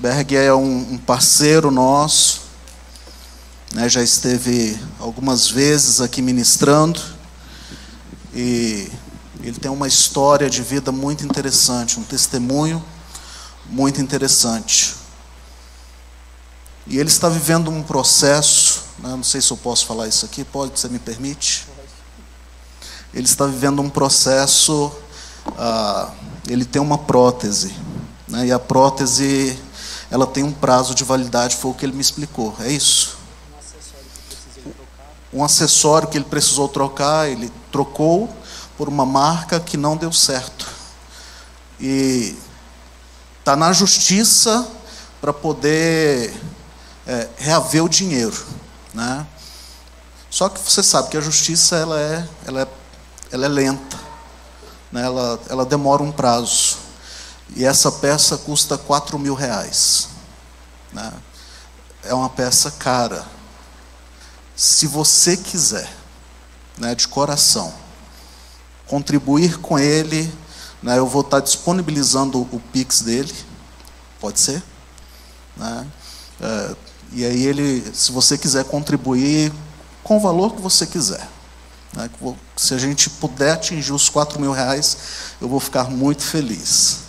Berg é um parceiro nosso, né? Já esteve algumas vezes aqui ministrando, e ele tem uma história de vida muito interessante, um testemunho muito interessante. E ele está vivendo um processo, né? Não sei se eu posso falar isso aqui, pode, você me permite? Ele está vivendo um processo, ele tem uma prótese, né? E a prótese, ela tem um prazo de validade, foi o que ele me explicou, é isso? Um acessório que ele precisou trocar, ele trocou por uma marca que não deu certo. E está na justiça para poder reaver o dinheiro, né? Só que você sabe que a justiça ela é lenta, né? Ela demora um prazo. E essa peça custa R$4.000, né? É uma peça cara. Se você quiser, né, de coração, contribuir com ele, né, eu vou estar disponibilizando o Pix dele, pode ser? Né? E aí se você quiser contribuir com o valor que você quiser, né, se a gente puder atingir os R$4.000, eu vou ficar muito feliz.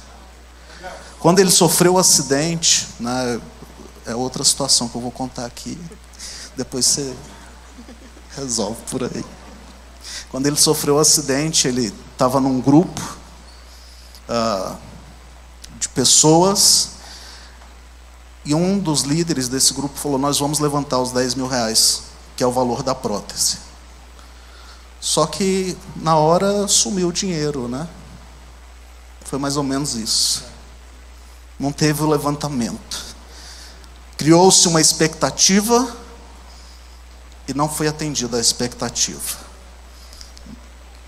Quando ele sofreu o acidente, né, é outra situação que eu vou contar aqui, depois você resolve por aí. Quando ele sofreu o acidente, ele estava num grupo de pessoas, e um dos líderes desse grupo falou: nós vamos levantar os R$10.000, que é o valor da prótese. Só que na hora sumiu o dinheiro, né? Foi mais ou menos isso. Não teve o levantamento. Criou-se uma expectativa e não foi atendida a expectativa.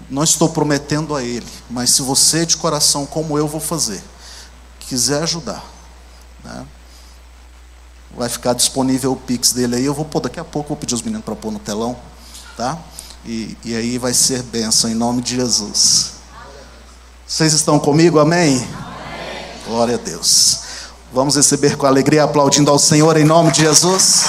Não estou prometendo a ele, mas se você de coração, como eu vou fazer, quiser ajudar, né, vai ficar disponível o Pix dele aí. Eu vou pôr daqui a pouco, vou pedir os meninos para pôr no telão, tá? E aí vai ser bênção em nome de Jesus. Vocês estão comigo? Amém? Amém. Glória a Deus. Vamos receber com alegria, aplaudindo ao Senhor em nome de Jesus.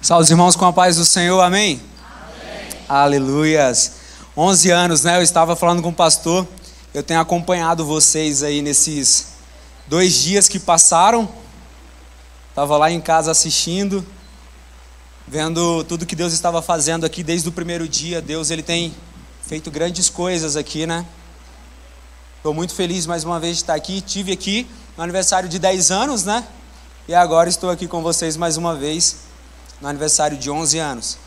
Salve os irmãos com a paz do Senhor, amém? Amém. Aleluias. 11 anos, né? Eu estava falando com o pastor, eu tenho acompanhado vocês aí nesses 2 dias que passaram. Estava lá em casa assistindo, vendo tudo que Deus estava fazendo aqui desde o primeiro dia. Deus, ele tem feito grandes coisas aqui, né? Estou muito feliz mais uma vez de estar aqui. Estive aqui no aniversário de 10 anos, né? E agora estou aqui com vocês mais uma vez no aniversário de 11 anos.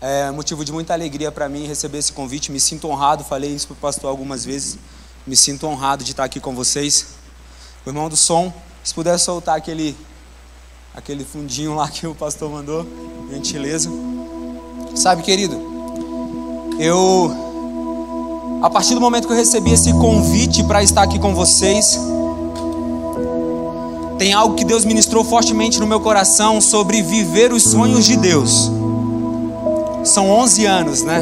É motivo de muita alegria para mim receber esse convite. Me sinto honrado, falei isso para o pastor algumas vezes. Me sinto honrado de estar aqui com vocês. O irmão do som, se puder soltar aquele fundinho lá que o pastor mandou, gentileza. Sabe, querido, a partir do momento que eu recebi esse convite para estar aqui com vocês, tem algo que Deus ministrou fortemente no meu coração sobre viver os sonhos de Deus. São 11 anos, né?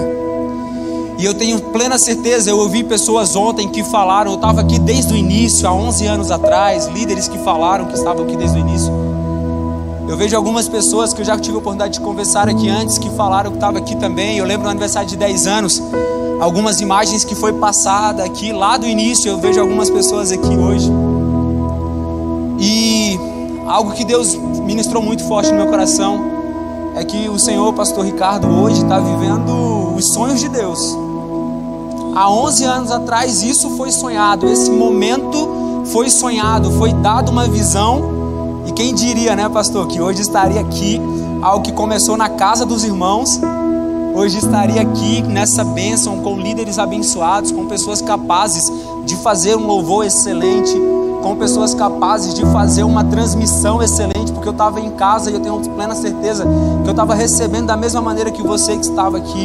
E eu tenho plena certeza, eu ouvi pessoas ontem que falaram, eu estava aqui desde o início, há 11 anos atrás, líderes que falaram que estavam aqui desde o início. Eu vejo algumas pessoas que eu já tive a oportunidade de conversar aqui antes, que falaram que estavam aqui também. Eu lembro no aniversário de 10 anos, algumas imagens que foi passada aqui lá do início, eu vejo algumas pessoas aqui hoje. E algo que Deus ministrou muito forte no meu coração é que o Senhor, o pastor Ricardo, hoje está vivendo os sonhos de Deus. Há 11 anos atrás isso foi sonhado, esse momento foi sonhado, foi dado uma visão. E quem diria, né, pastor, que hoje estaria aqui, algo que começou na casa dos irmãos, hoje estaria aqui nessa bênção, com líderes abençoados, com pessoas capazes de fazer um louvor excelente, com pessoas capazes de fazer uma transmissão excelente, porque eu estava em casa e eu tenho plena certeza que eu estava recebendo da mesma maneira que você que estava aqui.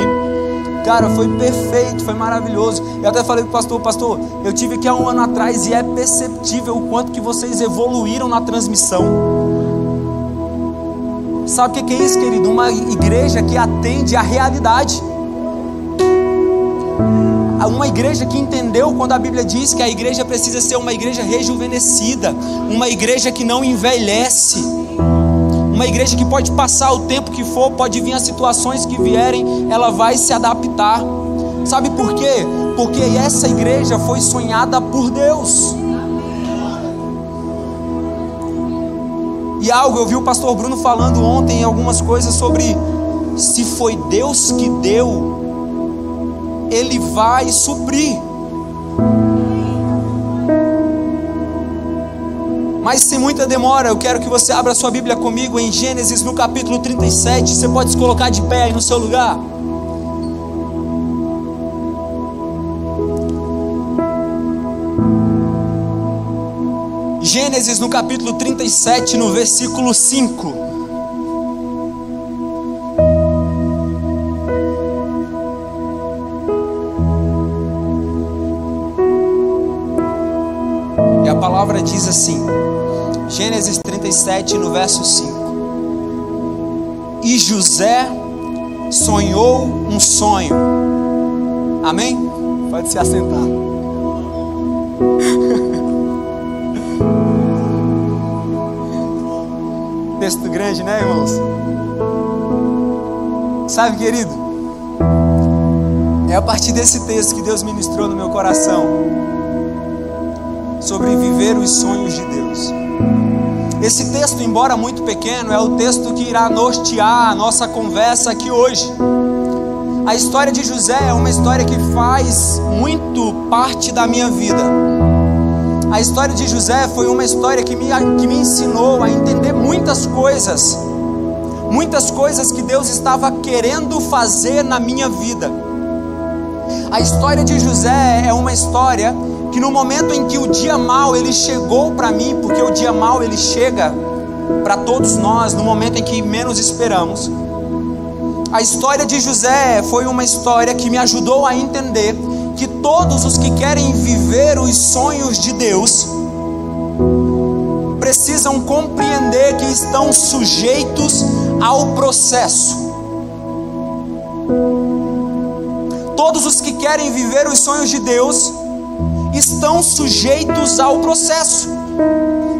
Cara, foi perfeito, foi maravilhoso. Eu até falei para o pastor, eu tive aqui há 1 ano atrás e é perceptível o quanto que vocês evoluíram na transmissão. Sabe o que é isso, querido? Uma igreja que atende à realidade. Uma igreja que entendeu quando a Bíblia diz que a igreja precisa ser uma igreja rejuvenescida, uma igreja que não envelhece, uma igreja que pode passar o tempo que for, pode vir as situações que vierem, ela vai se adaptar. Sabe por quê? Porque essa igreja foi sonhada por Deus. E algo, eu vi o pastor Bruno falando ontem algumas coisas sobre se foi Deus que deu, Ele vai suprir. Mas sem muita demora, eu quero que você abra sua Bíblia comigo em Gênesis no capítulo 37. Você pode se colocar de pé aí no seu lugar. Gênesis no capítulo 37, no versículo 5. E a palavra diz assim, Gênesis 37, no verso 5. E José sonhou um sonho. Amém? Pode se assentar. Texto grande, né, irmãos? Sabe, querido, é a partir desse texto que Deus ministrou no meu coração sobre viver os sonhos de Deus. Esse texto, embora muito pequeno, é o texto que irá nortear a nossa conversa aqui hoje. A história de José é uma história que faz muito parte da minha vida. A história de José foi uma história que me ensinou a entender muitas coisas que Deus estava querendo fazer na minha vida. A história de José é uma história que no momento em que o dia mau ele chegou para mim, porque o dia mau ele chega para todos nós no momento em que menos esperamos. A história de José foi uma história que me ajudou a entender que todos os que querem viver os sonhos de Deus precisam compreender que estão sujeitos ao processo. Todos os que querem viver os sonhos de Deus estão sujeitos ao processo.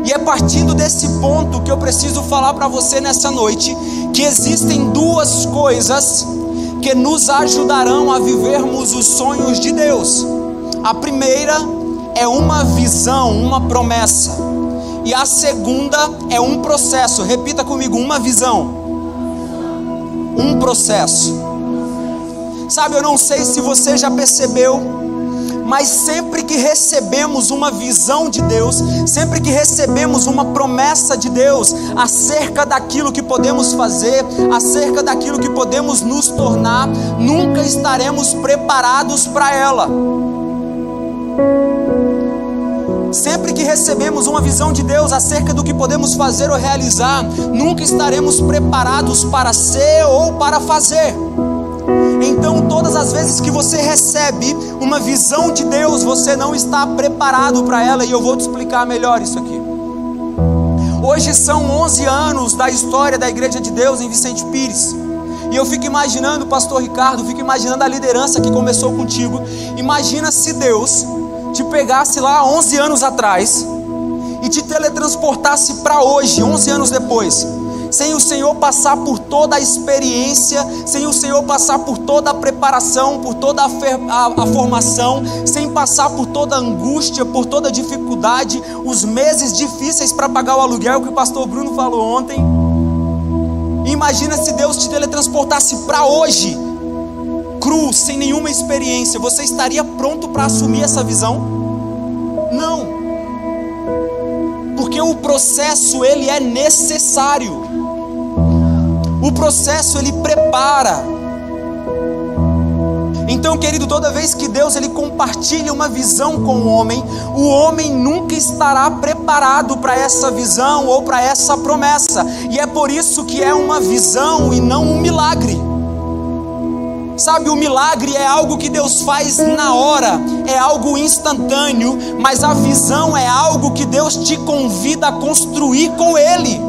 E é partindo desse ponto que eu preciso falar para você nessa noite que existem duas coisas que nos ajudarão a vivermos os sonhos de Deus. A primeira é uma visão, uma promessa. E a segunda é um processo. Repita comigo, uma visão, um processo. Sabe, eu não sei se você já percebeu, mas sempre que recebemos uma visão de Deus, sempre que recebemos uma promessa de Deus acerca daquilo que podemos fazer, acerca daquilo que podemos nos tornar, nunca estaremos preparados para ela. Sempre que recebemos uma visão de Deus acerca do que podemos fazer ou realizar, nunca estaremos preparados para ser ou para fazer. Então, todas as vezes que você recebe uma visão de Deus, você não está preparado para ela, e eu vou te explicar melhor isso aqui. Hoje são 11 anos da história da Igreja de Deus em Vicente Pires, e eu fico imaginando, pastor Ricardo, fico imaginando a liderança que começou contigo. Imagina se Deus te pegasse lá 11 anos atrás e te teletransportasse para hoje, 11 anos depois, sem o Senhor passar por toda a experiência, sem o Senhor passar por toda a preparação, por toda a formação, sem passar por toda a angústia, por toda a dificuldade, os meses difíceis para pagar o aluguel que o pastor Bruno falou ontem. Imagina se Deus te teletransportasse para hoje, cru, sem nenhuma experiência. Você estaria pronto para assumir essa visão? Não, porque o processo ele é necessário. O processo ele prepara. Então, querido, toda vez que Deus ele compartilha uma visão com o homem nunca estará preparado para essa visão ou para essa promessa. E é por isso que é uma visão e não um milagre. Sabe, o milagre é algo que Deus faz na hora, é algo instantâneo, mas a visão é algo que Deus te convida a construir com Ele.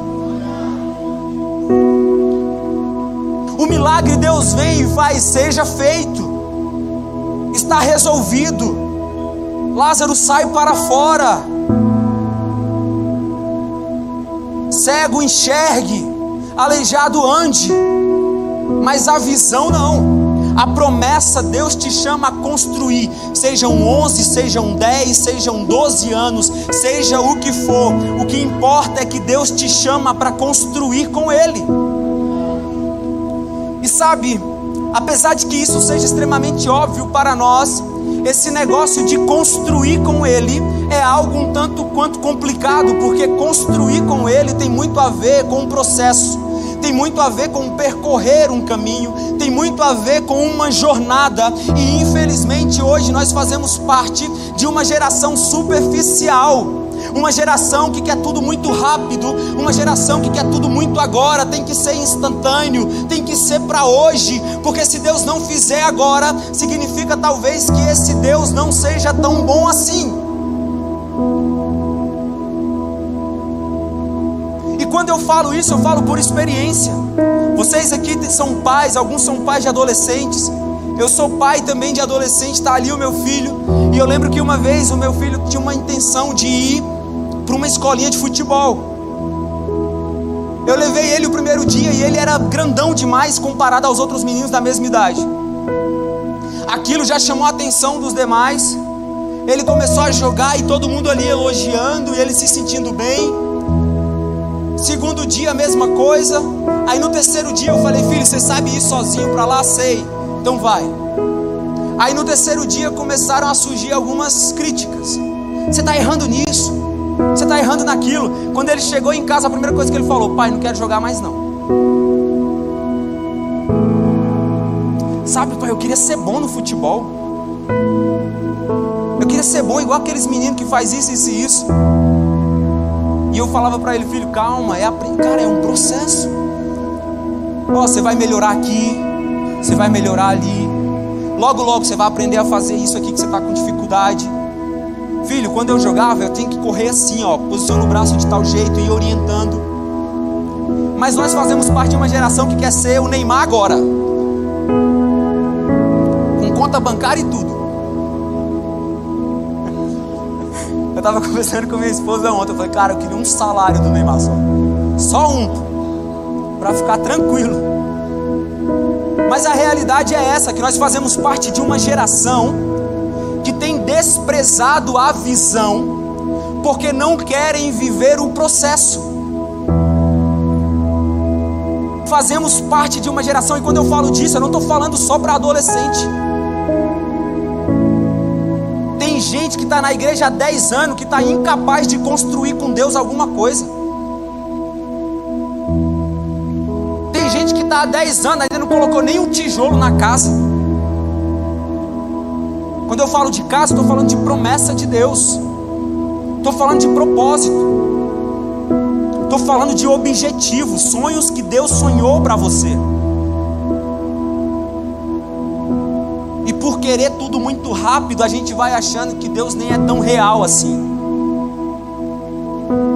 milagre Deus vem e faz: seja feito, está resolvido. Lázaro sai para fora, cego enxergue, aleijado ande, mas a visão não. A promessa, Deus te chama a construir, sejam 11, sejam 10, sejam 12 anos, seja o que for, o que importa é que Deus te chama para construir com Ele. E sabe, apesar de que isso seja extremamente óbvio para nós, esse negócio de construir com Ele é algo um tanto quanto complicado, porque construir com Ele tem muito a ver com um processo, tem muito a ver com percorrer um caminho, tem muito a ver com uma jornada. E infelizmente hoje nós fazemos parte de uma geração superficial, uma geração que quer tudo muito rápido, uma geração que quer tudo muito agora, tem que ser instantâneo, tem que ser para hoje, porque se Deus não fizer agora, significa talvez que esse Deus não seja tão bom assim. E quando eu falo isso, eu falo por experiência. Vocês aqui são pais, alguns são pais de adolescentes. Eu sou pai também de adolescente, está ali o meu filho. E eu lembro que uma vez o meu filho tinha uma intenção de ir para uma escolinha de futebol. Eu levei ele o primeiro dia e ele era grandão demais comparado aos outros meninos da mesma idade. Aquilo já chamou a atenção dos demais. Ele começou a jogar e todo mundo ali elogiando e ele se sentindo bem. Segundo dia a mesma coisa. Aí no terceiro dia eu falei: filho, você sabe ir sozinho para lá? Sei, então vai. Aí no terceiro dia começaram a surgir algumas críticas: você está errando nisso, você está errando naquilo. Quando ele chegou em casa, a primeira coisa que ele falou: pai, não quero jogar mais não. Sabe, pai, eu queria ser bom no futebol, eu queria ser bom igual aqueles meninos que faz isso, isso e isso. E eu falava para ele: filho, calma, cara, é um processo. Você vai melhorar aqui, você vai melhorar ali, logo logo você vai aprender a fazer isso aqui que você está com dificuldade. Filho, quando eu jogava, eu tenho que correr assim, posiciona o braço de tal jeito e ir orientando. Mas nós fazemos parte de uma geração que quer ser o Neymar agora, com conta bancária e tudo. Eu estava conversando com minha esposa ontem, eu falei: cara, eu queria um salário do Neymar só um, para ficar tranquilo. Mas a realidade é essa, que nós fazemos parte de uma geração que tem desprezado a visão, porque não querem viver o processo. Fazemos parte de uma geração, e quando eu falo disso, eu não estou falando só para adolescente. Tem gente que está na igreja há 10 anos, que está incapaz de construir com Deus alguma coisa. Tem gente que está há 10 anos, ainda não colocou nem um tijolo na casa. Quando eu falo de casa, estou falando de promessa de Deus, estou falando de propósito, estou falando de objetivos, sonhos que Deus sonhou para você. E por querer tudo muito rápido, a gente vai achando que Deus nem é tão real assim.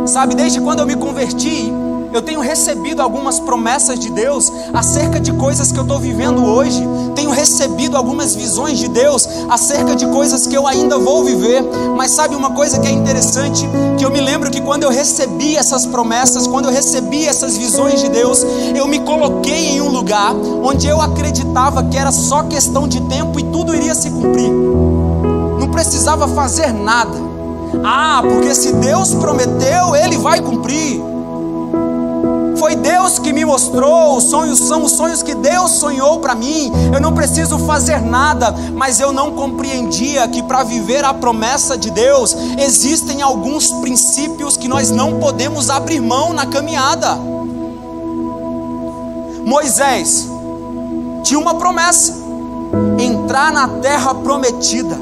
Sabe, desde quando eu me converti, eu tenho recebido algumas promessas de Deus acerca de coisas que eu estou vivendo hoje. Tenho recebido algumas visões de Deus acerca de coisas que eu ainda vou viver. Mas sabe uma coisa que é interessante? Que eu me lembro que quando eu recebi essas promessas, quando eu recebi essas visões de Deus, eu me coloquei em um lugar onde eu acreditava que era só questão de tempo e tudo iria se cumprir. Não precisava fazer nada. Porque se Deus prometeu, Ele vai cumprir. Foi Deus que me mostrou, os sonhos são os sonhos que Deus sonhou para mim. Eu não preciso fazer nada. Mas eu não compreendia que para viver a promessa de Deus, existem alguns princípios que nós não podemos abrir mão na caminhada. Moisés tinha uma promessa: entrar na terra prometida,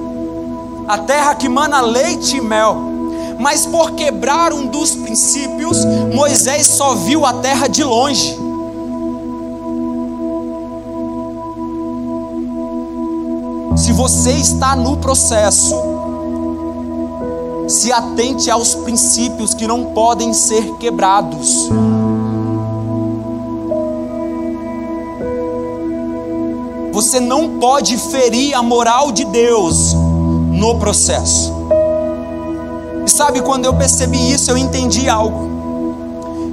a terra que mana leite e mel. Mas por quebrar um dos princípios, Moisés só viu a terra de longe. Se você está no processo, se atente aos princípios que não podem ser quebrados. Você não pode ferir a moral de Deus no processo. E sabe, quando eu percebi isso, eu entendi algo.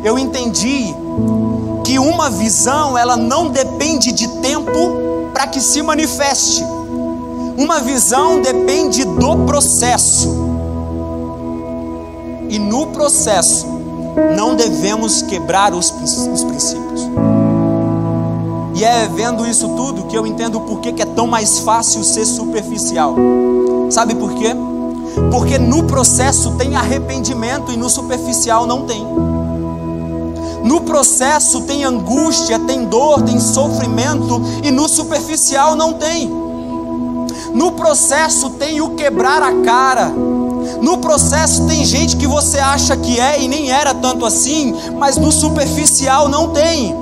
Eu entendi que uma visão, ela não depende de tempo para que se manifeste. Uma visão depende do processo. E no processo, não devemos quebrar os princípios. E é vendo isso tudo que eu entendo por que é tão mais fácil ser superficial. Sabe por quê? Porque no processo tem arrependimento e no superficial não tem. No processo tem angústia, tem dor, tem sofrimento, e no superficial não tem. No processo tem o quebrar a cara. No processo tem gente que você acha que é e nem era tanto assim, mas no superficial não tem.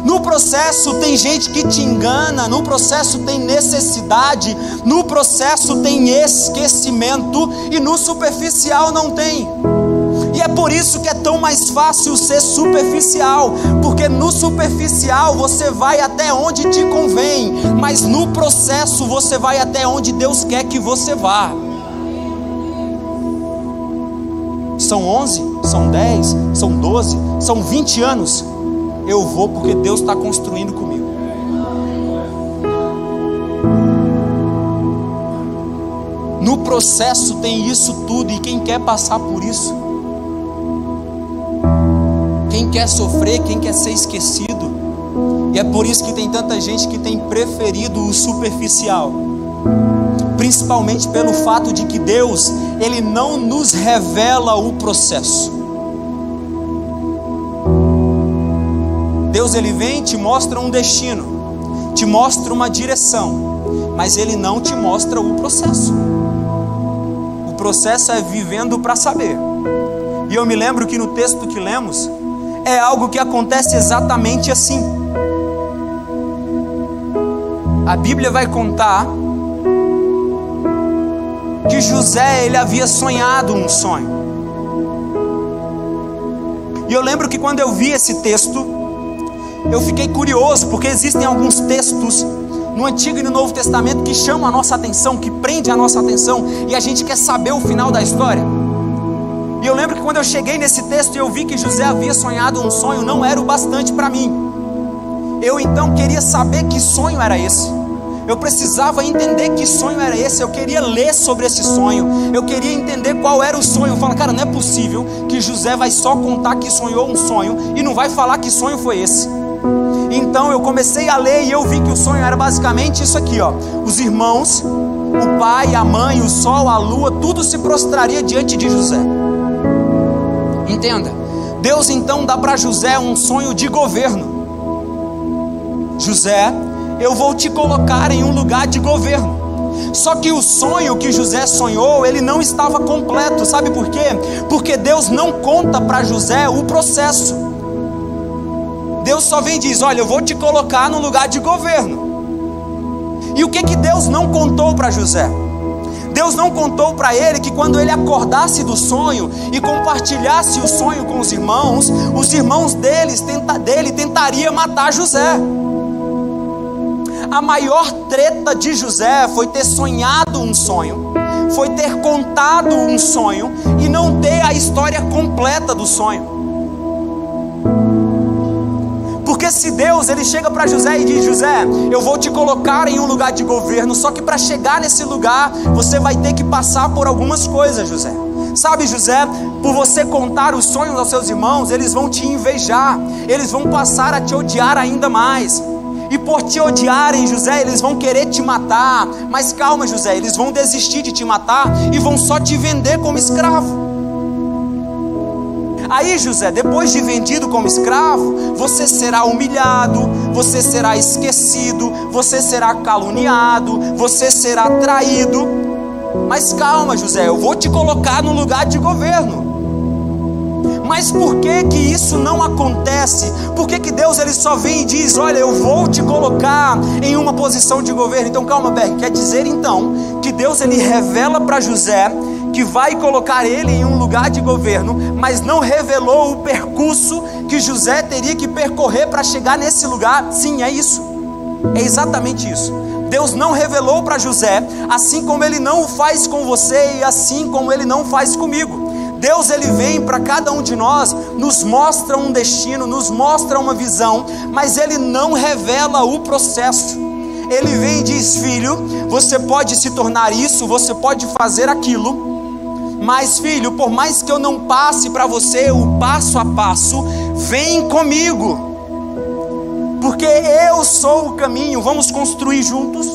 No processo tem gente que te engana, no processo tem necessidade, no processo tem esquecimento, e no superficial não tem. E é por isso que é tão mais fácil ser superficial, porque no superficial você vai até onde te convém, mas no processo você vai até onde Deus quer que você vá. São 11, são 10, são 12, são 20 anos. Eu vou porque Deus está construindo comigo. No processo tem isso tudo, e quem quer passar por isso, quem quer sofrer, quem quer ser esquecido. E é por isso que tem tanta gente que tem preferido o superficial, principalmente pelo fato de que Deus, Ele não nos revela o processo. Deus, Ele vem e te mostra um destino, te mostra uma direção, mas Ele não te mostra o processo. O processo é vivendo para saber. E eu me lembro que no texto que lemos, é algo que acontece exatamente assim. A Bíblia vai contar que José, ele havia sonhado um sonho. E eu lembro que quando eu vi esse texto, eu fiquei curioso, porque existem alguns textos no Antigo e no Novo Testamento que chamam a nossa atenção, que prendem a nossa atenção, e a gente quer saber o final da história. E eu lembro que quando eu cheguei nesse texto e eu vi que José havia sonhado um sonho, não era o bastante para mim. Eu então queria saber que sonho era esse. Eu precisava entender que sonho era esse. Eu queria ler sobre esse sonho. Eu queria entender qual era o sonho. Eu falo, cara, não é possível que José vai só contar que sonhou um sonho e não vai falar que sonho foi esse. Então eu comecei a ler e eu vi que o sonho era basicamente isso aqui, ó. Os irmãos, o pai, a mãe, o sol, a lua, tudo se prostraria diante de José. Entenda, Deus então dá para José um sonho de governo. José, eu vou te colocar em um lugar de governo. Só que o sonho que José sonhou, ele não estava completo. Sabe por quê? Porque Deus não conta para José o processo. Deus só vem e diz, olha, eu vou te colocar no lugar de governo. E o que Deus não contou para José? Deus não contou para ele que quando ele acordasse do sonho e compartilhasse o sonho com os irmãos dele tentariam matar José. A maior treta de José foi ter sonhado um sonho, foi ter contado um sonho e não ter a história completa do sonho. Porque se Deus, ele chega para José e diz, José, eu vou te colocar em um lugar de governo, só que para chegar nesse lugar, você vai ter que passar por algumas coisas, José. Sabe, José, por você contar os sonhos aos seus irmãos, eles vão te invejar, eles vão passar a te odiar ainda mais. E por te odiarem, José, eles vão querer te matar. Mas calma, José, eles vão desistir de te matar e vão só te vender como escravo. Aí, José, depois de vendido como escravo, você será humilhado, você será esquecido, você será caluniado, você será traído. Mas calma, José, eu vou te colocar no lugar de governo. Mas por que isso não acontece? Por que Deus, ele só vem e diz, olha, eu vou te colocar em uma posição de governo? Então calma, Berg, quer dizer então que Deus, ele revela para José que vai colocar ele em um lugar de governo, mas não revelou o percurso que José teria que percorrer para chegar nesse lugar? Sim, é isso. É exatamente isso. Deus não revelou para José, assim como Ele não o faz com você e assim como Ele não faz comigo. Deus, Ele vem para cada um de nós, nos mostra um destino, nos mostra uma visão, mas Ele não revela o processo. Ele vem e diz: filho, você pode se tornar isso, você pode fazer aquilo, mas filho, por mais que eu não passe para você o passo a passo, vem comigo, porque eu sou o caminho, vamos construir juntos.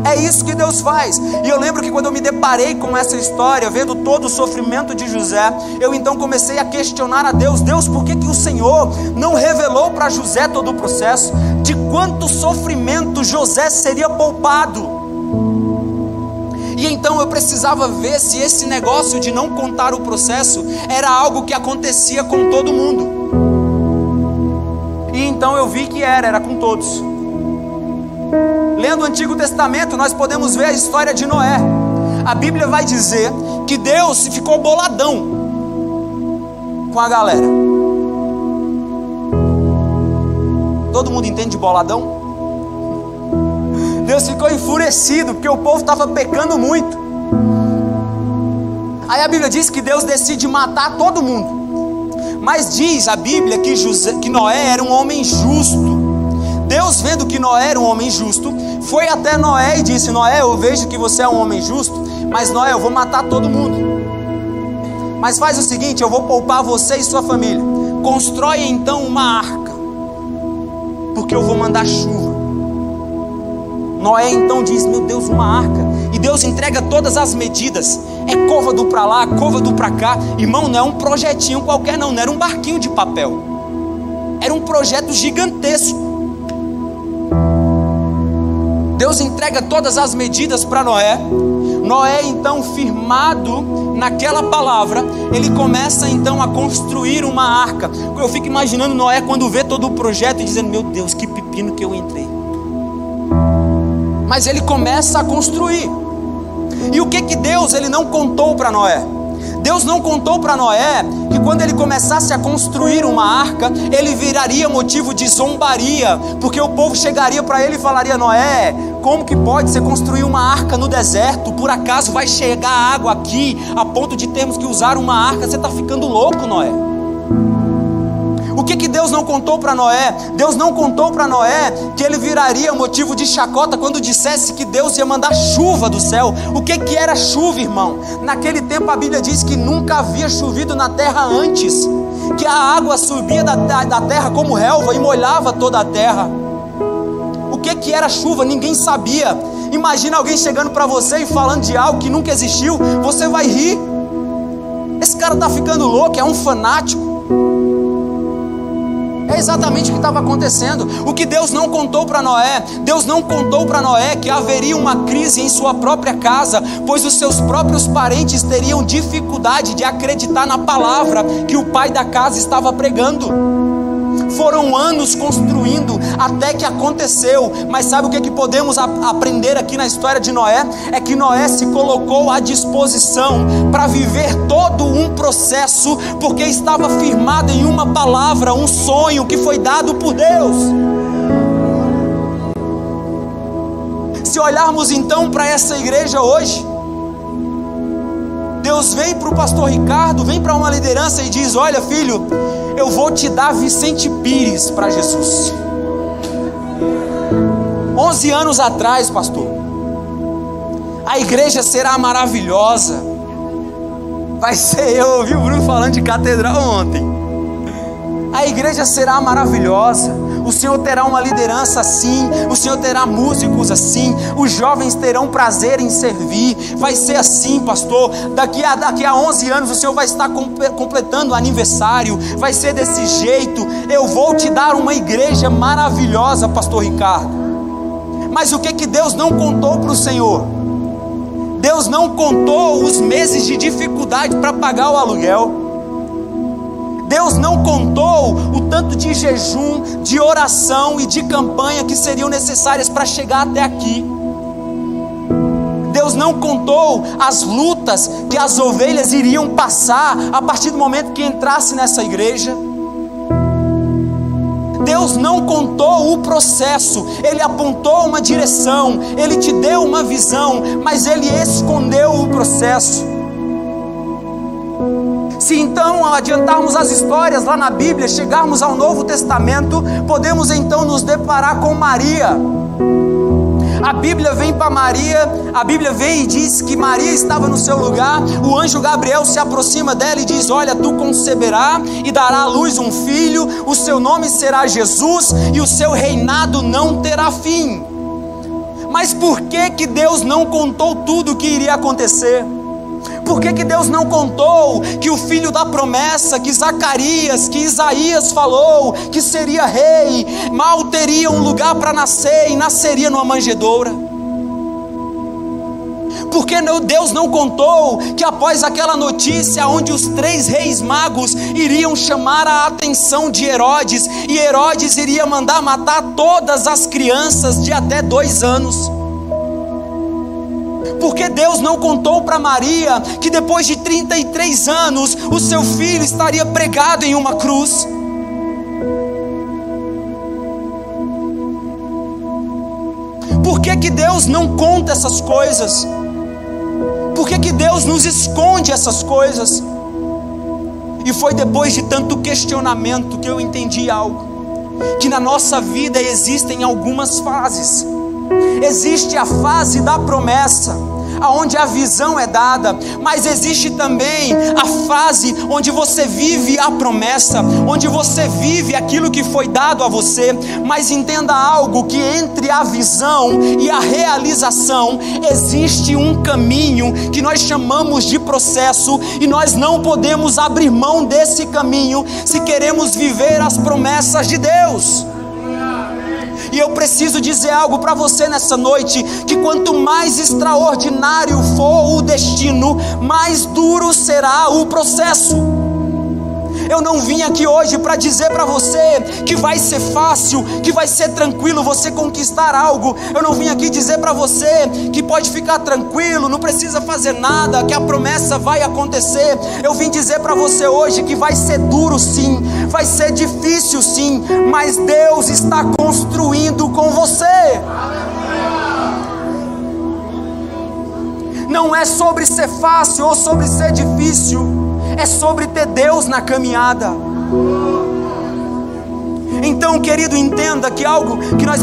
É isso que Deus faz. E eu lembro que quando eu me deparei com essa história, vendo todo o sofrimento de José, eu então comecei a questionar a Deus: Deus, por que o Senhor não revelou para José todo o processo? De quanto sofrimento José seria poupado? E então eu precisava ver se esse negócio de não contar o processo era algo que acontecia com todo mundo. E então eu vi que era com todos. Lendo o Antigo Testamento, nós podemos ver a história de Noé. A Bíblia vai dizer que Deus ficou boladão com a galera. Todo mundo entende de boladão? Deus ficou enfurecido porque o povo estava pecando muito. Aí a Bíblia diz que Deus decide matar todo mundo. Mas diz a Bíblia que Noé era um homem justo. Deus, vendo que Noé era um homem justo, foi até Noé e disse: Noé, eu vejo que você é um homem justo, mas Noé, eu vou matar todo mundo. Mas faz o seguinte, eu vou poupar você e sua família. Constrói então uma arca, porque eu vou mandar chuva. Noé então diz: meu Deus, uma arca. E Deus entrega todas as medidas. É côvado para lá, côvado para cá. Irmão, não é um projetinho qualquer não era um barquinho de papel. Era um projeto gigantesco. Deus entrega todas as medidas para Noé. Noé então, firmado naquela palavra, ele começa então a construir uma arca. Eu fico imaginando Noé quando vê todo o projeto e dizendo: meu Deus, que pepino que eu entrei. Mas ele começa a construir. E o que Deus ele não contou para Noé? Deus não contou para Noé que quando ele começasse a construir uma arca, ele viraria motivo de zombaria, porque o povo chegaria para ele e falaria: Noé, como que pode você construir uma arca no deserto? Por acaso vai chegar água aqui a ponto de termos que usar uma arca? Você está ficando louco, Noé. O que Deus não contou para Noé? Deus não contou para Noé que ele viraria motivo de chacota quando dissesse que Deus ia mandar chuva do céu. O que era chuva, irmão? Naquele tempo a Bíblia diz que nunca havia chovido na terra antes, que a água subia da terra como relva e molhava toda a terra. O que era chuva? Ninguém sabia. Imagina alguém chegando para você e falando de algo que nunca existiu, você vai rir. Esse cara está ficando louco, é um fanático. É exatamente o que estava acontecendo. O que Deus não contou para Noé? Deus não contou para Noé que haveria uma crise em sua própria casa, pois os seus próprios parentes teriam dificuldade de acreditar na palavra que o pai da casa estava pregando. Foram anos construindo até que aconteceu. Mas sabe o que podemos aprender aqui na história de Noé? É que Noé se colocou à disposição para viver todo um processo, porque estava firmado em uma palavra, um sonho que foi dado por Deus. Se olharmos então para essa igreja hoje, Deus vem para o pastor Ricardo, vem para uma liderança e diz: olha filho, eu vou te dar Vicente Pires para Jesus. 11 anos atrás, pastor, a igreja será maravilhosa. Vai ser, eu ouvi o Bruno falando de catedral ontem. A igreja será maravilhosa. O Senhor terá uma liderança assim, o Senhor terá músicos assim, os jovens terão prazer em servir. Vai ser assim, pastor. Daqui a 11 anos o Senhor vai estar completando o aniversário. Vai ser desse jeito. Eu vou te dar uma igreja maravilhosa, pastor Ricardo. Mas o que Deus não contou para o Senhor? Deus não contou os meses de dificuldade para pagar o aluguel. Deus não contou o tanto de jejum, de oração e de campanha que seriam necessárias para chegar até aqui. Deus não contou as lutas que as ovelhas iriam passar a partir do momento que entrasse nessa igreja. Deus não contou o processo, Ele apontou uma direção, Ele te deu uma visão, mas Ele escondeu o processo. Se então adiantarmos as histórias lá na Bíblia, chegarmos ao Novo Testamento, podemos então nos deparar com Maria. A Bíblia vem para Maria, a Bíblia vem e diz que Maria estava no seu lugar. O anjo Gabriel se aproxima dela e diz: olha, tu conceberá e dará à luz um filho, o seu nome será Jesus e o seu reinado não terá fim. Mas por que Deus não contou tudo o que iria acontecer? Por que Deus não contou que o filho da promessa, que Zacarias, que Isaías falou, que seria rei, mal teria um lugar para nascer e nasceria numa manjedoura? Por que Deus não contou que após aquela notícia onde os 3 reis magos iriam chamar a atenção de Herodes, e Herodes iria mandar matar todas as crianças de até 2 anos? Porque Deus não contou para Maria que depois de 33 anos o seu filho estaria pregado em uma cruz? Por que Deus não conta essas coisas? Por que Deus nos esconde essas coisas? E foi depois de tanto questionamento que eu entendi algo, que na nossa vida existem algumas fases. Existe a fase da promessa, aonde a visão é dada, mas existe também a fase onde você vive a promessa, onde você vive aquilo que foi dado a você. Mas entenda algo, que entre a visão e a realização existe um caminho que nós chamamos de processo, e nós não podemos abrir mão desse caminho se queremos viver as promessas de Deus. E eu preciso dizer algo para você nessa noite, que quanto mais extraordinário for o destino, mais duro será o processo. Eu não vim aqui hoje para dizer para você que vai ser fácil, que vai ser tranquilo você conquistar algo. Eu não vim aqui dizer para você que pode ficar tranquilo, não precisa fazer nada, que a promessa vai acontecer. Eu vim dizer para você hoje que vai ser duro sim, vai ser difícil sim, mas Deus está construindo com você. Não é sobre ser fácil ou sobre ser difícil, é sobre ter Deus na caminhada. Então, querido, entenda que algo que nós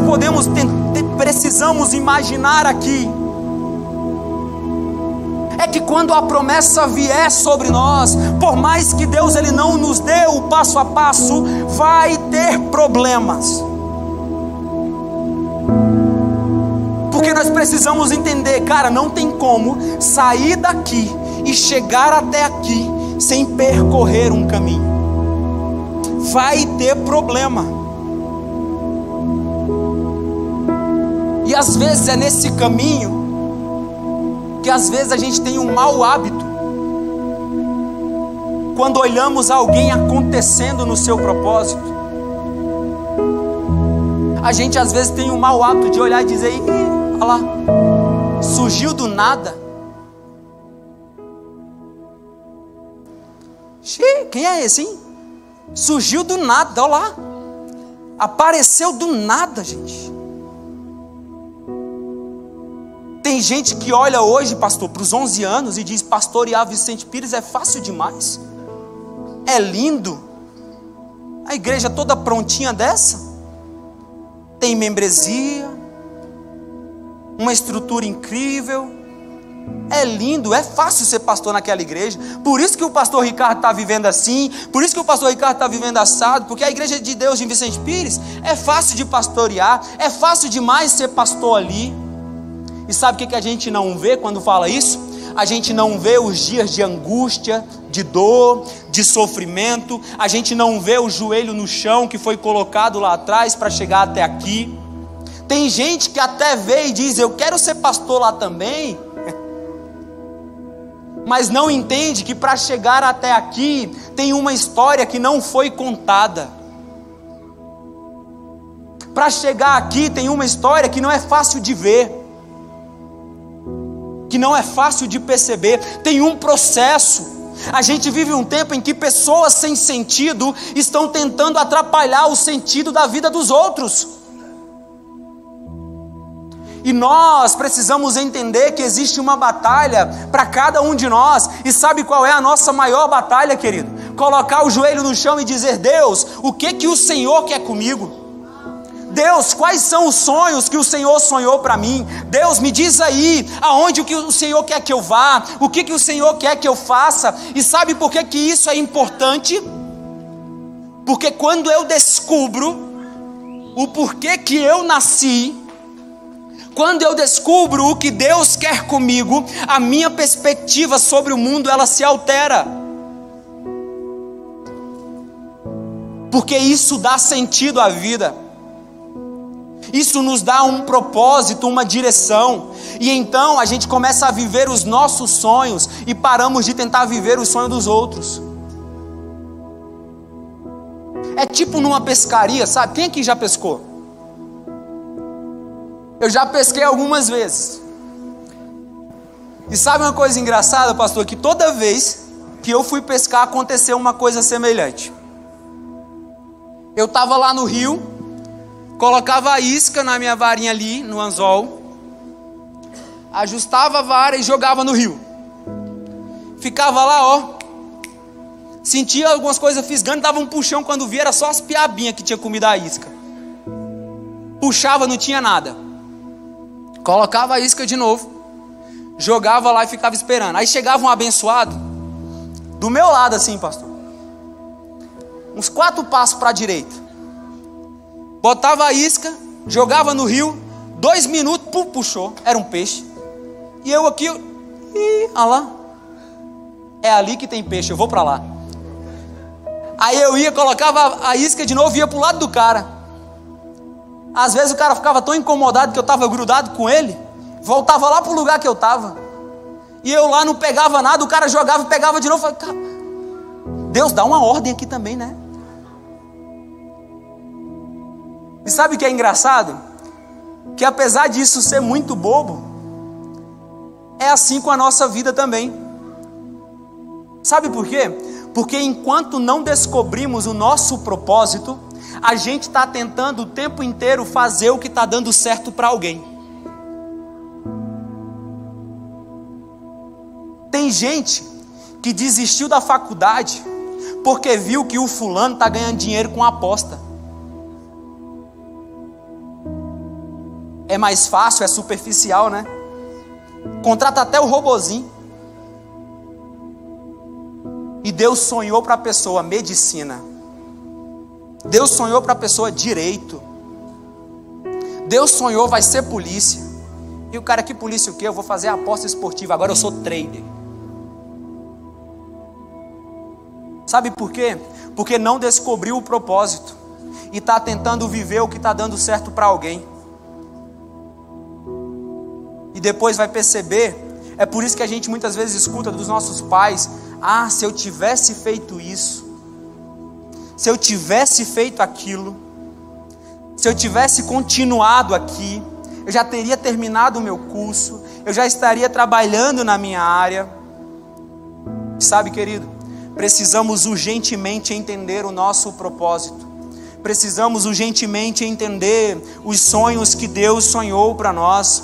precisamos imaginar aqui é que quando a promessa vier sobre nós, por mais que Deus ele não nos dê o passo a passo, vai ter problemas. Porque nós precisamos entender, cara, não tem como sair daqui e chegar até aqui sem percorrer um caminho. Vai ter problema. E às vezes é nesse caminho que às vezes a gente tem um mau hábito. Quando olhamos alguém acontecendo no seu propósito, a gente às vezes tem um mau hábito de olhar e dizer: olha lá, surgiu do nada. Quem é esse, hein? Surgiu do nada, olha lá. Apareceu do nada, gente. Tem gente que olha hoje, pastor, para os 11 anos e diz: pastorear Vicente Pires é fácil demais, é lindo. A igreja toda prontinha dessa, tem membresia, uma estrutura incrível. É lindo, é fácil ser pastor naquela igreja. Por isso que o pastor Ricardo está vivendo assim, por isso que o pastor Ricardo está vivendo assado, porque a igreja de Deus em Vicente Pires é fácil de pastorear, é fácil demais ser pastor ali. E sabe o que a gente não vê quando fala isso? A gente não vê os dias de angústia, de dor, de sofrimento. A gente não vê o joelho no chão que foi colocado lá atrás para chegar até aqui. Tem gente que até vê e diz: eu quero ser pastor lá também, mas não entende que para chegar até aqui tem uma história que não foi contada. Para chegar aqui tem uma história que não é fácil de ver, que não é fácil de perceber. Tem um processo. A gente vive um tempo em que pessoas sem sentido estão tentando atrapalhar o sentido da vida dos outros. E nós precisamos entender que existe uma batalha para cada um de nós. E sabe qual é a nossa maior batalha, querido? Colocar o joelho no chão e dizer: Deus, o que o Senhor quer comigo? Deus, quais são os sonhos que o Senhor sonhou para mim? Deus, me diz aí, aonde o Senhor quer que eu vá? O que o Senhor quer que eu faça? E sabe por que isso é importante? Porque quando eu descubro o porquê que eu nasci, quando eu descubro o que Deus quer comigo, a minha perspectiva sobre o mundo, ela se altera. Porque isso dá sentido à vida. Isso nos dá um propósito, uma direção. E então a gente começa a viver os nossos sonhos e paramos de tentar viver os sonhos dos outros. É tipo numa pescaria, sabe? Quem aqui já pescou? Eu já pesquei algumas vezes. E sabe uma coisa engraçada, pastor? Que toda vez que eu fui pescar aconteceu uma coisa semelhante. Eu estava lá no rio, colocava a isca na minha varinha ali, no anzol, ajustava a vara e jogava no rio. Ficava lá, ó, sentia algumas coisas fisgando, dava um puxão, quando via era só as piabinhas que tinha comido a isca. Puxava, não tinha nada. Colocava a isca de novo, jogava lá e ficava esperando. Aí chegava um abençoado, do meu lado assim, pastor, uns 4 passos para a direita, botava a isca, jogava no rio, 2 minutos, puxou, era um peixe. E eu aqui, olha lá, é ali que tem peixe, eu vou para lá. Aí eu ia, colocava a isca de novo, ia para o lado do cara. Às vezes o cara ficava tão incomodado que eu estava grudado com ele, voltava lá para o lugar que eu estava, e eu lá não pegava nada, o cara jogava e pegava de novo. Eu falei: Deus, dá uma ordem aqui também, né? E sabe o que é engraçado? Que apesar disso ser muito bobo, é assim com a nossa vida também. Sabe por quê? Porque enquanto não descobrimos o nosso propósito, a gente está tentando o tempo inteiro fazer o que está dando certo para alguém. Tem gente que desistiu da faculdade porque viu que o fulano está ganhando dinheiro com aposta. É mais fácil, é superficial, né? Contrata até o robozinho. E Deus sonhou para a pessoa medicina. Deus sonhou para a pessoa direito. Deus sonhou vai ser polícia. E o cara, que polícia o quê? Eu vou fazer aposta esportiva, agora eu sou trader. Sabe por quê? Porque não descobriu o propósito e está tentando viver o que está dando certo para alguém. E depois vai perceber, é por isso que a gente muitas vezes escuta dos nossos pais: ah, se eu tivesse feito isso, se eu tivesse feito aquilo, se eu tivesse continuado aqui, eu já teria terminado o meu curso, eu já estaria trabalhando na minha área. Sabe, querido, precisamos urgentemente entender o nosso propósito. Precisamos urgentemente entender os sonhos que Deus sonhou para nós.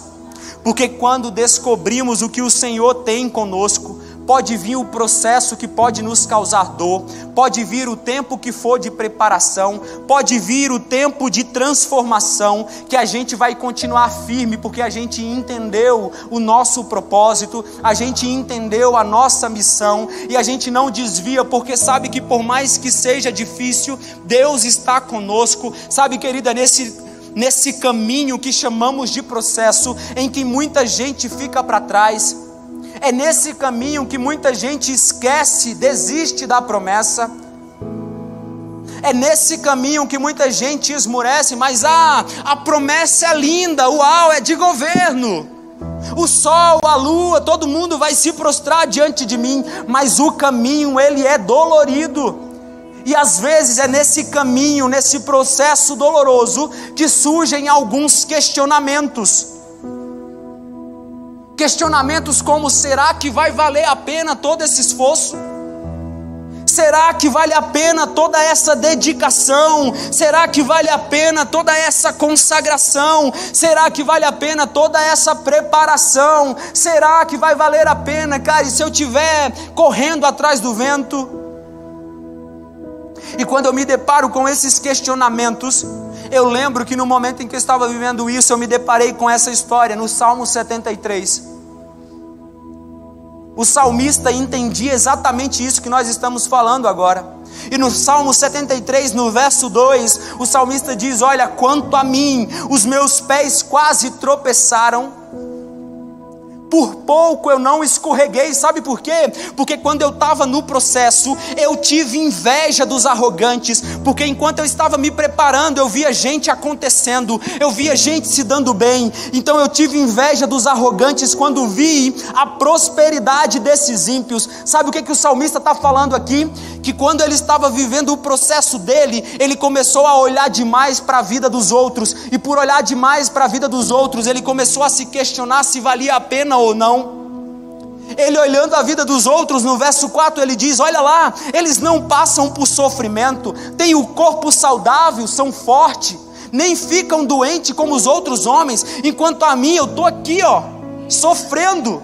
Porque quando descobrimos o que o Senhor tem conosco, pode vir o processo que pode nos causar dor, pode vir o tempo que for de preparação, pode vir o tempo de transformação, que a gente vai continuar firme, porque a gente entendeu o nosso propósito, a gente entendeu a nossa missão, e a gente não desvia, porque sabe que por mais que seja difícil, Deus está conosco. Sabe, querida, nesse caminho que chamamos de processo, em que muita gente fica para trás, é nesse caminho que muita gente esquece, desiste da promessa. É nesse caminho que muita gente esmurece, mas a promessa é linda, uau, é de governo. O sol, a lua, todo mundo vai se prostrar diante de mim, mas o caminho, ele é dolorido. E às vezes é nesse caminho, nesse processo doloroso, que surgem alguns questionamentos. Questionamentos como: será que vai valer a pena todo esse esforço? Será que vale a pena toda essa dedicação? Será que vale a pena toda essa consagração? Será que vale a pena toda essa preparação? Será que vai valer a pena, cara, e se eu estiver correndo atrás do vento? E quando eu me deparo com esses questionamentos, eu lembro que no momento em que eu estava vivendo isso, eu me deparei com essa história no Salmo 73. O salmista entendia exatamente isso que nós estamos falando agora. E no Salmo 73, no verso 2, o salmista diz: olha, quanto a mim, os meus pés quase tropeçaram, por pouco eu não escorreguei. Sabe por quê? Porque quando eu estava no processo, eu tive inveja dos arrogantes, porque enquanto eu estava me preparando, eu via gente acontecendo, eu via gente se dando bem. Então eu tive inveja dos arrogantes quando vi a prosperidade desses ímpios. Sabe o que o salmista está falando aqui? Que quando ele estava vivendo o processo dele, ele começou a olhar demais para a vida dos outros, e por olhar demais para a vida dos outros, ele começou a se questionar se valia a pena ou não. Ele olhando a vida dos outros, no verso 4 ele diz: olha lá, eles não passam por sofrimento, têm o corpo saudável, são fortes, nem ficam doentes como os outros homens, enquanto a mim, eu estou aqui sofrendo,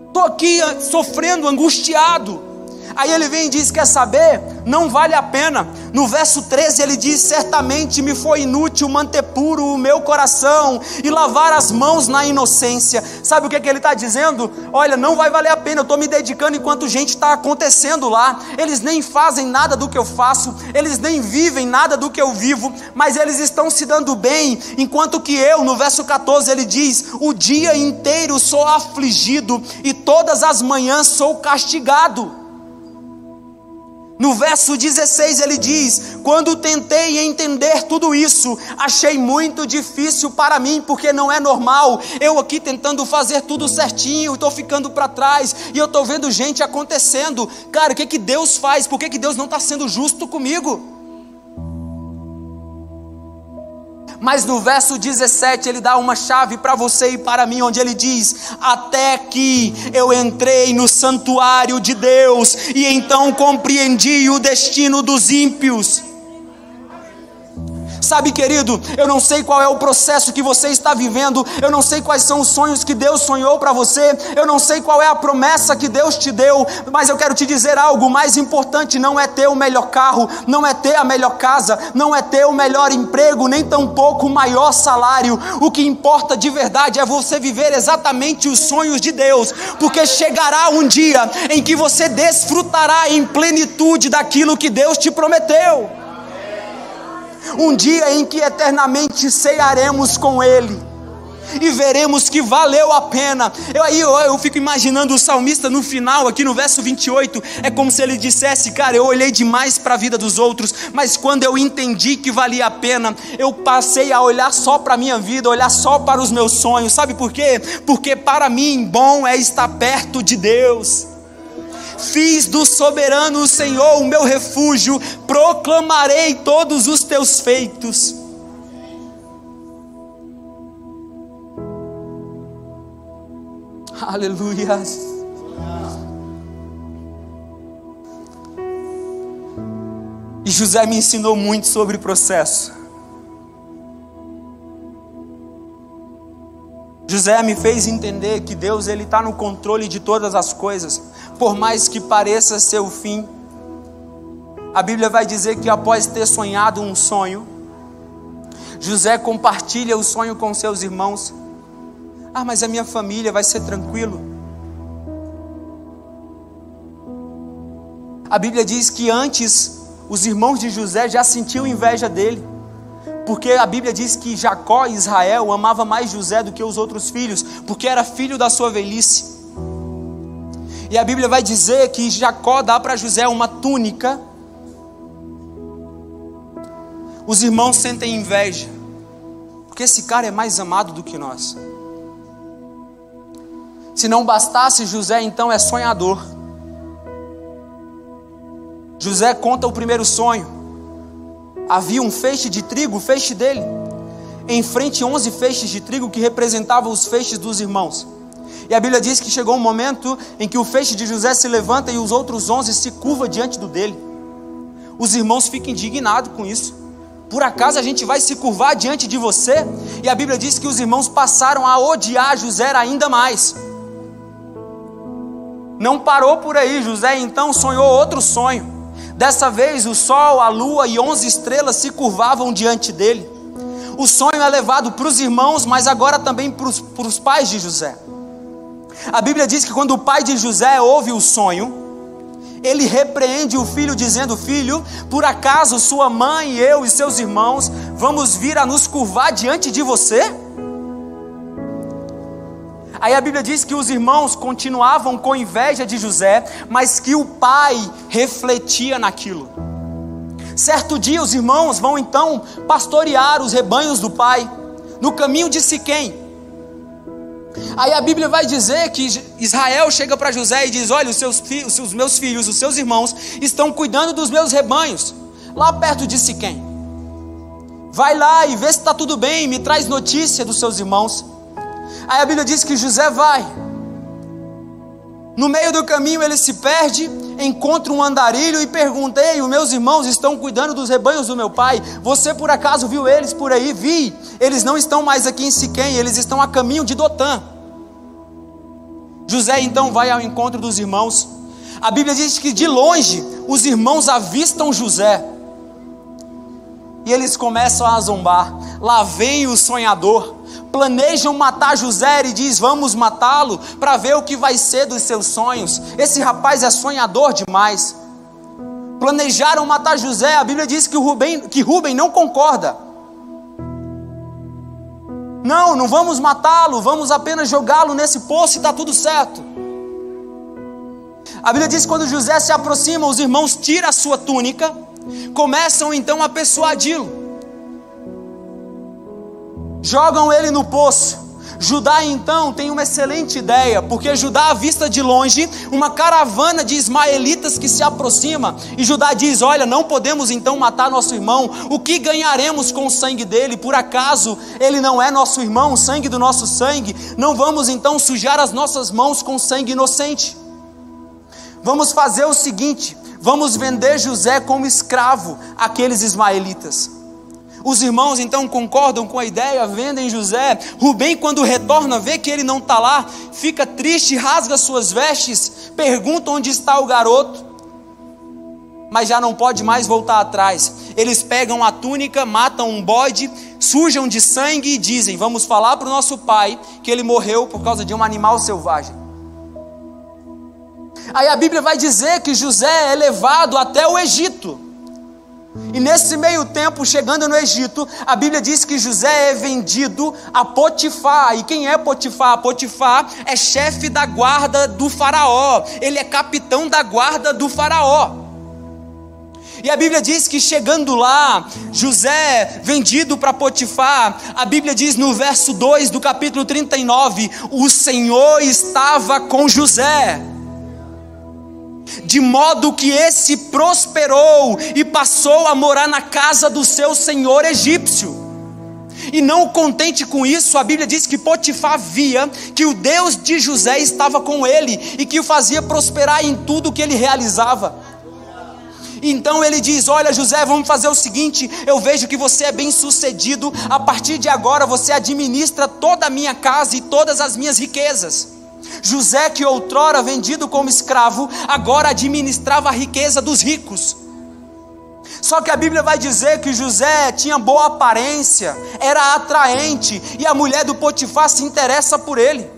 estou aqui sofrendo, angustiado. Aí ele vem e diz: quer saber? Não vale a pena. No verso 13 ele diz: certamente me foi inútil manter puro o meu coração e lavar as mãos na inocência. Sabe o que ele está dizendo? Olha, não vai valer a pena, eu estou me dedicando enquanto gente está acontecendo lá. Eles nem fazem nada do que eu faço, eles nem vivem nada do que eu vivo, mas eles estão se dando bem, enquanto que eu, no verso 14 ele diz: o dia inteiro sou afligido e todas as manhãs sou castigado. No verso 16 ele diz: quando tentei entender tudo isso, achei muito difícil para mim, porque não é normal, eu aqui tentando fazer tudo certinho, estou ficando para trás, e eu estou vendo gente acontecendo. Cara, o que Deus faz? Por que Deus não está sendo justo comigo? Mas no verso 17 ele dá uma chave para você e para mim, onde ele diz: até que eu entrei no santuário de Deus, e então compreendi o destino dos ímpios. Sabe, querido, eu não sei qual é o processo que você está vivendo, eu não sei quais são os sonhos que Deus sonhou para você, eu não sei qual é a promessa que Deus te deu, mas eu quero te dizer algo: o mais importante não é ter o melhor carro, não é ter a melhor casa, não é ter o melhor emprego, nem tampouco o maior salário. O que importa de verdade é você viver exatamente os sonhos de Deus, porque chegará um dia em que você desfrutará em plenitude daquilo que Deus te prometeu. Um dia em que eternamente cearemos com Ele e veremos que valeu a pena. Eu fico imaginando o salmista no final, aqui no verso 28, é como se ele dissesse: cara, eu olhei demais para a vida dos outros, mas quando eu entendi que valia a pena, eu passei a olhar só para a minha vida, olhar só para os meus sonhos. Sabe por quê? Porque para mim bom é estar perto de Deus. Fiz do soberano Senhor o meu refúgio, proclamarei todos os teus feitos. Aleluia. E José me ensinou muito sobre o processo. José me fez entender que Deus está no controle de todas as coisas, por mais que pareça ser o fim. A Bíblia vai dizer que após ter sonhado um sonho, José compartilha o sonho com seus irmãos. Ah, mas a minha família vai ser tranquilo. A Bíblia diz que antes os irmãos de José já sentiam inveja dele, porque a Bíblia diz que Jacó e Israel amava mais José do que os outros filhos, porque era filho da sua velhice. E a Bíblia vai dizer que Jacó dá para José uma túnica. Os irmãos sentem inveja, porque esse cara é mais amado do que nós. Se não bastasse, José então é sonhador. José conta o primeiro sonho. Havia um feixe de trigo, o feixe dele, em frente 11 feixes de trigo que representavam os feixes dos irmãos. E a Bíblia diz que chegou um momento em que o feixe de José se levanta e os outros 11 se curvam diante dele. Os irmãos ficam indignados com isso. Por acaso a gente vai se curvar diante de você? E a Bíblia diz que os irmãos passaram a odiar José ainda mais. Não parou por aí. José então sonhou outro sonho. Dessa vez o sol, a lua e 11 estrelas se curvavam diante dele. O sonho é levado para os irmãos, mas agora também para os pais de José. A Bíblia diz que quando o pai de José ouve o sonho, ele repreende o filho dizendo: filho, por acaso sua mãe, eu e seus irmãos vamos vir a nos curvar diante de você? Aí a Bíblia diz que os irmãos continuavam com inveja de José, mas que o pai refletia naquilo. Certo dia os irmãos vão então pastorear os rebanhos do pai, no caminho de Siquém. Aí a Bíblia vai dizer que Israel chega para José e diz: olha, os meus filhos, os seus irmãos estão cuidando dos meus rebanhos, lá perto de Siquém. Vai lá e vê se está tudo bem, me traz notícia dos seus irmãos. Aí a Bíblia diz que José vai. No meio do caminho ele se perde, encontra um andarilho e pergunta: ei, os meus irmãos estão cuidando dos rebanhos do meu pai, você por acaso viu eles por aí? Vi, eles não estão mais aqui em Siquém, eles estão a caminho de Dotã. José então vai ao encontro dos irmãos. A Bíblia diz que de longe os irmãos avistam José e eles começam a zombar. Lá vem o sonhador. Planejam matar José e diz: vamos matá-lo para ver o que vai ser dos seus sonhos. Esse rapaz é sonhador demais. Planejaram matar José. A Bíblia diz que Rubem não concorda. Não vamos matá-lo, vamos apenas jogá-lo nesse poço e está tudo certo. A Bíblia diz que quando José se aproxima, os irmãos tiram a sua túnica, começam então a persuadi-lo. Jogam ele no poço. Judá então tem uma excelente ideia, porque Judá avista de longe uma caravana de ismaelitas que se aproxima, e Judá diz: olha, não podemos então matar nosso irmão, o que ganharemos com o sangue dele? Por acaso ele não é nosso irmão, sangue do nosso sangue? Não vamos então sujar as nossas mãos com sangue inocente. Vamos fazer o seguinte: vamos vender José como escravo àqueles ismaelitas. Os irmãos então concordam com a ideia, vendem José. Rubem, quando retorna, vê que ele não está lá, fica triste, rasga suas vestes, pergunta onde está o garoto, mas já não pode mais voltar atrás. Eles pegam a túnica, matam um bode, sujam de sangue e dizem: vamos falar para o nosso pai que ele morreu por causa de um animal selvagem. Aí a Bíblia vai dizer que José é levado até o Egito. E nesse meio tempo, chegando no Egito, a Bíblia diz que José é vendido a Potifar. E quem é Potifar? Potifar é chefe da guarda do faraó. Ele é capitão da guarda do faraó. E a Bíblia diz que chegando lá, José vendido para Potifar, a Bíblia diz no verso 2 do capítulo 39, o Senhor estava com José, de modo que esse prosperou e passou a morar na casa do seu senhor egípcio. E não contente com isso, a Bíblia diz que Potifar via que o Deus de José estava com ele e que o fazia prosperar em tudo que ele realizava. Então ele diz: olha José, vamos fazer o seguinte, eu vejo que você é bem sucedido, a partir de agora você administra toda a minha casa e todas as minhas riquezas. José, que outrora vendido como escravo, agora administrava a riqueza dos ricos. Só que a Bíblia vai dizer que José tinha boa aparência, era atraente, e a mulher do Potifar se interessa por ele.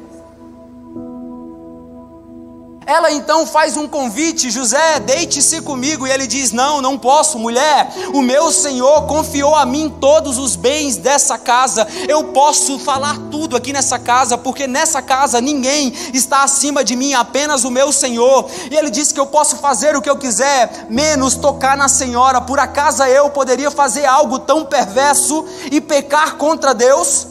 Ela então faz um convite: José, deite-se comigo. E ele diz: não posso, mulher, o meu senhor confiou a mim todos os bens dessa casa, eu posso falar tudo aqui nessa casa, porque nessa casa ninguém está acima de mim, apenas o meu senhor. E ele diz que eu posso fazer o que eu quiser, menos tocar na senhora. Por acaso eu poderia fazer algo tão perverso e pecar contra Deus?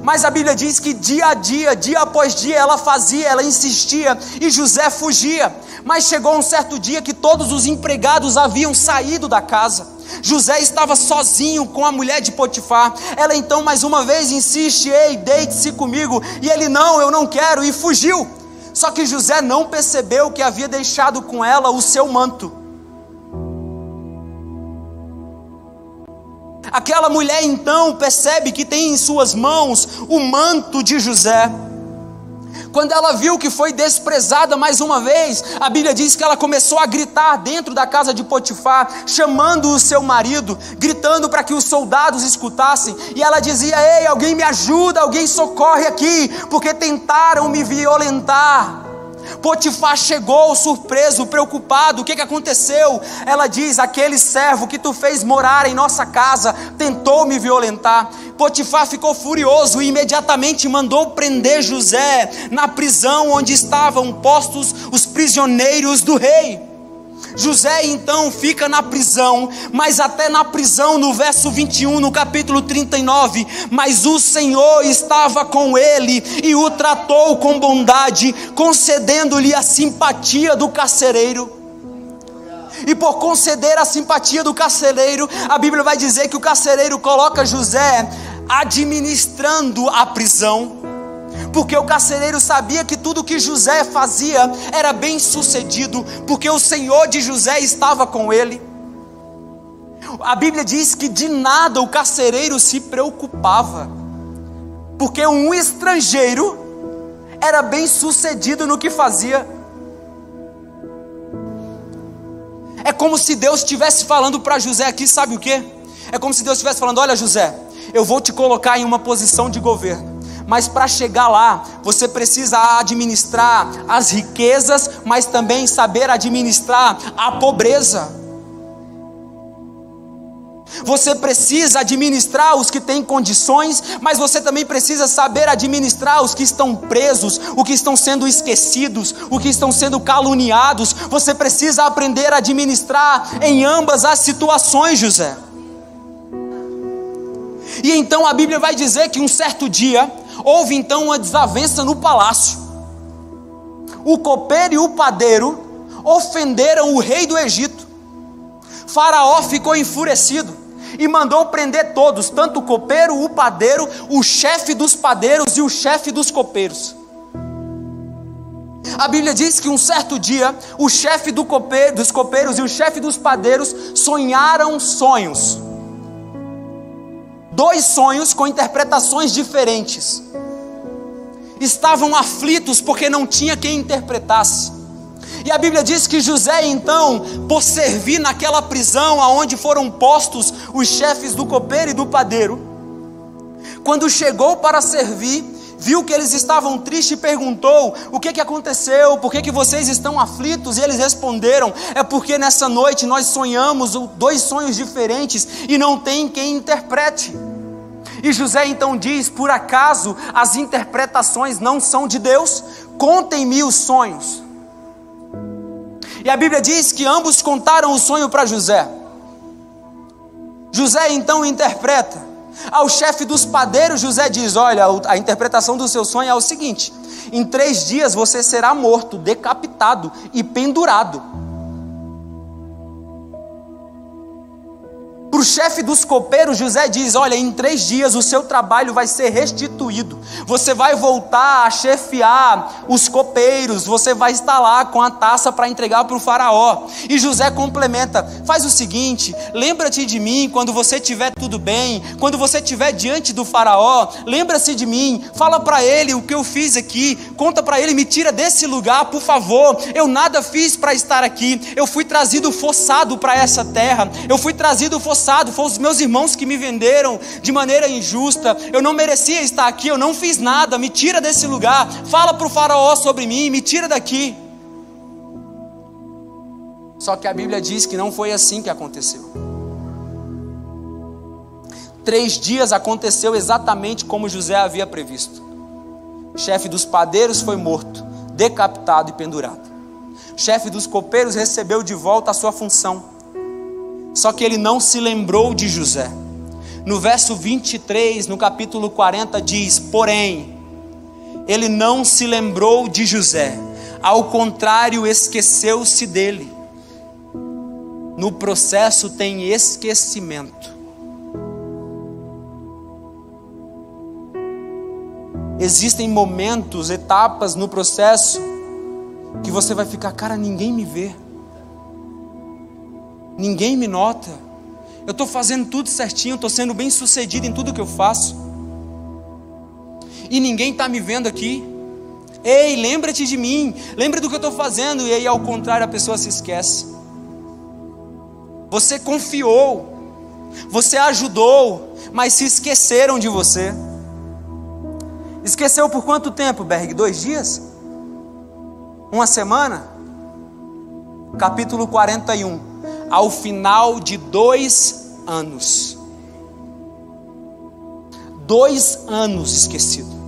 Mas a Bíblia diz que dia a dia, dia após dia, ela fazia, ela insistia, e José fugia. Mas chegou um certo dia que todos os empregados haviam saído da casa. José estava sozinho com a mulher de Potifar. Ela então mais uma vez insiste: ei, deite-se comigo. E ele: não, eu não quero, e fugiu. Só que José não percebeu que havia deixado com ela o seu manto. Aquela mulher então percebe que tem em suas mãos o manto de José. Quando ela viu que foi desprezada mais uma vez, a Bíblia diz que ela começou a gritar dentro da casa de Potifar, chamando o seu marido, gritando para que os soldados escutassem. E ela dizia: ei, alguém me ajuda, alguém socorre aqui, porque tentaram me violentar. Potifar chegou surpreso, preocupado. O que aconteceu? Ela diz: aquele servo que tu fez morar em nossa casa tentou me violentar. Potifar ficou furioso e imediatamente mandou prender José na prisão onde estavam postos os prisioneiros do rei. José então fica na prisão, mas até na prisão, no verso 21, no capítulo 39, mas o Senhor estava com ele e o tratou com bondade, concedendo-lhe a simpatia do carcereiro. E por conceder a simpatia do carcereiro, a Bíblia vai dizer que o carcereiro coloca José administrando a prisão, porque o carcereiro sabia que tudo que José fazia era bem sucedido, porque o Senhor de José estava com ele. A Bíblia diz que de nada o carcereiro se preocupava, porque um estrangeiro era bem sucedido no que fazia. É como se Deus estivesse falando para José aqui, sabe o que? É como se Deus estivesse falando: olha José, eu vou te colocar em uma posição de governo, mas para chegar lá, você precisa administrar as riquezas, mas também saber administrar a pobreza. Você precisa administrar os que têm condições, mas você também precisa saber administrar os que estão presos, os que estão sendo esquecidos, os que estão sendo caluniados. Você precisa aprender a administrar em ambas as situações, José. E então a Bíblia vai dizer que um certo dia houve então uma desavença no palácio. O copeiro e o padeiro ofenderam o rei do Egito. Faraó ficou enfurecido e mandou prender todos, tanto o copeiro, o padeiro, o chefe dos padeiros e o chefe dos copeiros. A Bíblia diz que um certo dia o chefe dos copeiros e o chefe dos padeiros sonharam sonhos. 2 sonhos com interpretações diferentes. Estavam aflitos porque não tinha quem interpretasse. E a Bíblia diz que José então, por servir naquela prisão aonde foram postos os chefes do copeiro e do padeiro, quando chegou para servir, viu que eles estavam tristes e perguntou: o que aconteceu? Por que vocês estão aflitos? E eles responderam: é porque nessa noite nós sonhamos 2 sonhos diferentes e não tem quem interprete. E José então diz: por acaso as interpretações não são de Deus? Contem-me os sonhos. E a Bíblia diz que ambos contaram o sonho para José. José então interpreta. Ao chefe dos padeiros, José diz: olha, a interpretação do seu sonho é o seguinte: em 3 dias você será morto, decapitado e pendurado. Para o chefe dos copeiros, José diz: olha, em 3 dias o seu trabalho vai ser restituído. Você vai voltar a chefiar os copeiros. Você vai estar lá com a taça para entregar para o faraó. E José complementa: faz o seguinte, lembra-te de mim quando você estiver tudo bem. Quando você estiver diante do faraó, lembra-se de mim. Fala para ele o que eu fiz aqui. Conta para ele, me tira desse lugar, por favor. Eu nada fiz para estar aqui. Eu fui trazido forçado para essa terra. Eu fui trazido forçado. Foram os meus irmãos que me venderam de maneira injusta. Eu não merecia estar aqui, eu não fiz nada. Me tira desse lugar. Fala para o faraó sobre mim, me tira daqui. Só que a Bíblia diz que não foi assim que aconteceu. 3 dias aconteceu exatamente como José havia previsto. O chefe dos padeiros foi morto, decapitado e pendurado. O chefe dos copeiros recebeu de volta a sua função. Só que ele não se lembrou de José. No verso 23, no capítulo 40 diz: porém, ele não se lembrou de José, ao contrário, esqueceu-se dele. no processo tem esquecimento. Existem momentos, etapas no processo que você vai ficar, cara, ninguém me vê, ninguém me nota, eu estou fazendo tudo certinho, estou sendo bem sucedido em tudo que eu faço, e ninguém está me vendo aqui. Ei, lembra-te de mim, lembra do que eu estou fazendo. E aí ao contrário, a pessoa se esquece. Você confiou, você ajudou, mas se esqueceram de você. Esqueceu por quanto tempo, Berg? 2 dias? 1 semana? Capítulo 41, ao final de 2 anos. 2 anos esquecido.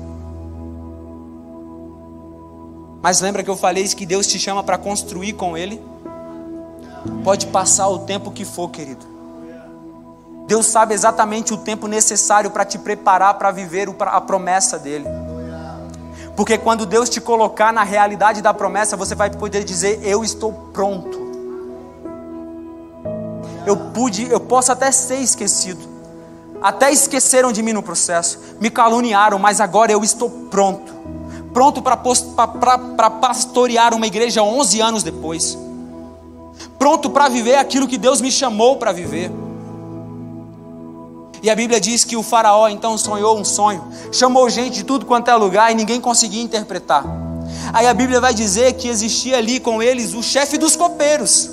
Mas lembra que eu falei que Deus te chama para construir com Ele? Pode passar o tempo que for, querido. Deus sabe exatamente o tempo necessário para te preparar para viver a promessa dEle. Porque quando Deus te colocar na realidade da promessa, você vai poder dizer, eu estou pronto. Eu posso até ser esquecido. Até esqueceram de mim no processo. Me caluniaram, mas agora eu estou pronto. Pronto para pastorear uma igreja 11 anos depois. Pronto para viver aquilo que Deus me chamou para viver. E a Bíblia diz que o faraó então sonhou um sonho. Chamou gente de tudo quanto é lugar e ninguém conseguia interpretar. Aí a Bíblia vai dizer que existia ali com eles o chefe dos copeiros.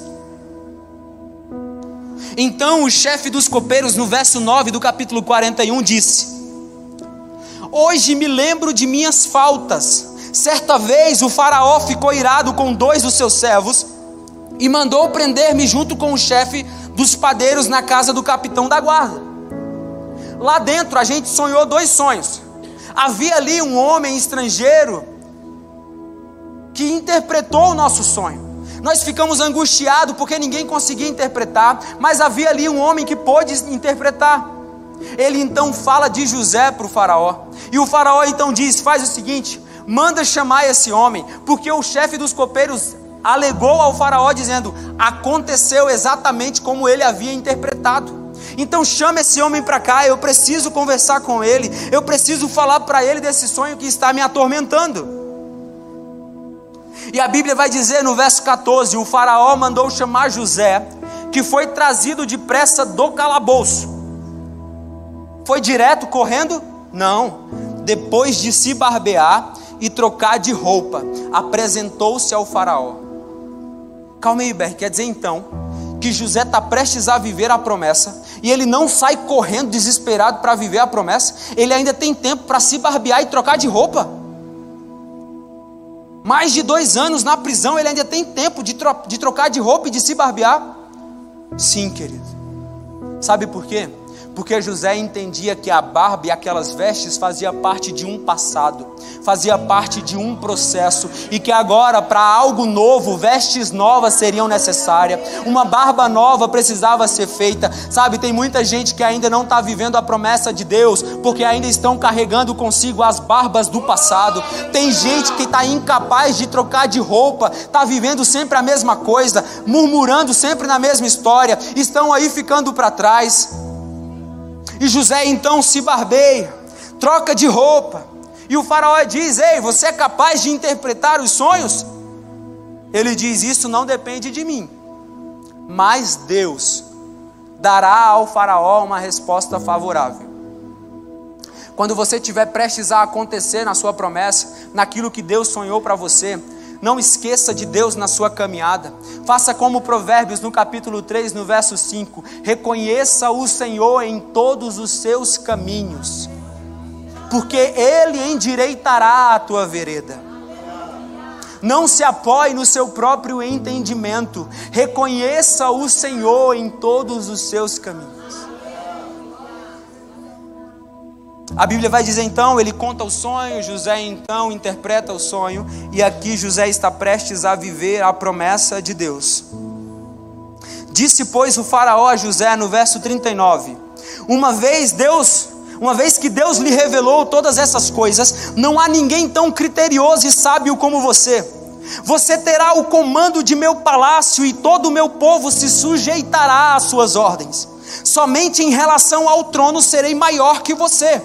Então o chefe dos copeiros, no verso 9 do capítulo 41, disse: hoje me lembro de minhas faltas. Certa vez o faraó ficou irado com 2 dos seus servos e mandou prender-me junto com o chefe dos padeiros na casa do capitão da guarda. Lá dentro a gente sonhou 2 sonhos. Havia ali um homem estrangeiro que interpretou o nosso sonho. Nós ficamos angustiados porque ninguém conseguia interpretar, mas havia ali um homem que pôde interpretar. Ele então fala de José para o faraó, e o faraó então diz, faz o seguinte, manda chamar esse homem, porque o chefe dos copeiros alegou ao faraó dizendo, aconteceu exatamente como ele havia interpretado. Então chama esse homem para cá, eu preciso conversar com ele, eu preciso falar para ele desse sonho que está me atormentando. E a Bíblia vai dizer no verso 14, o faraó mandou chamar José, que foi trazido depressa do calabouço. Foi direto correndo? Não. Depois de se barbear e trocar de roupa, apresentou-se ao faraó. Calma aí, Berg, quer dizer então que José está prestes a viver a promessa e ele não sai correndo desesperado para viver a promessa? Ele ainda tem tempo para se barbear e trocar de roupa? Mais de 2 anos na prisão, ele ainda tem tempo de trocar de roupa e de se barbear? Sim, querido. Sabe por quê? Porque José entendia que a barba e aquelas vestes fazia parte de um passado, fazia parte de um processo, e que agora para algo novo, vestes novas seriam necessárias, uma barba nova precisava ser feita. Sabe, tem muita gente que ainda não está vivendo a promessa de Deus, porque ainda estão carregando consigo as barbas do passado. Tem gente que está incapaz de trocar de roupa, está vivendo sempre a mesma coisa, murmurando sempre na mesma história, estão aí ficando para trás. E José então se barbeia, troca de roupa, e o faraó diz, ei, você é capaz de interpretar os sonhos? Ele diz, isso não depende de mim, mas Deus dará ao faraó uma resposta favorável. Quando você estiver prestes a acontecer na sua promessa, naquilo que Deus sonhou para você, não esqueça de Deus na sua caminhada. Faça como Provérbios no capítulo 3, no verso 5. Reconheça o Senhor em todos os seus caminhos, porque Ele endireitará a tua vereda. Não se apoie no seu próprio entendimento. Reconheça o Senhor em todos os seus caminhos. A Bíblia vai dizer então, ele conta o sonho, José então interpreta o sonho, e aqui José está prestes a viver a promessa de Deus. Disse, pois, o faraó a José no verso 39, uma vez que Deus lhe revelou todas essas coisas, não há ninguém tão criterioso e sábio como você. Você terá o comando de meu palácio e todo o meu povo se sujeitará às suas ordens. Somente em relação ao trono serei maior que você.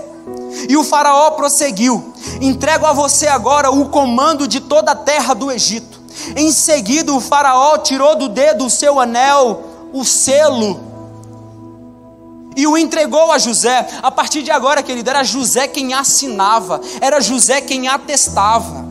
E o faraó prosseguiu: entrego a você agora o comando de toda a terra do Egito. Em seguida o faraó tirou do dedo o seu anel, o selo, e o entregou a José. A partir de agora, querido, era José quem assinava, era José quem atestava.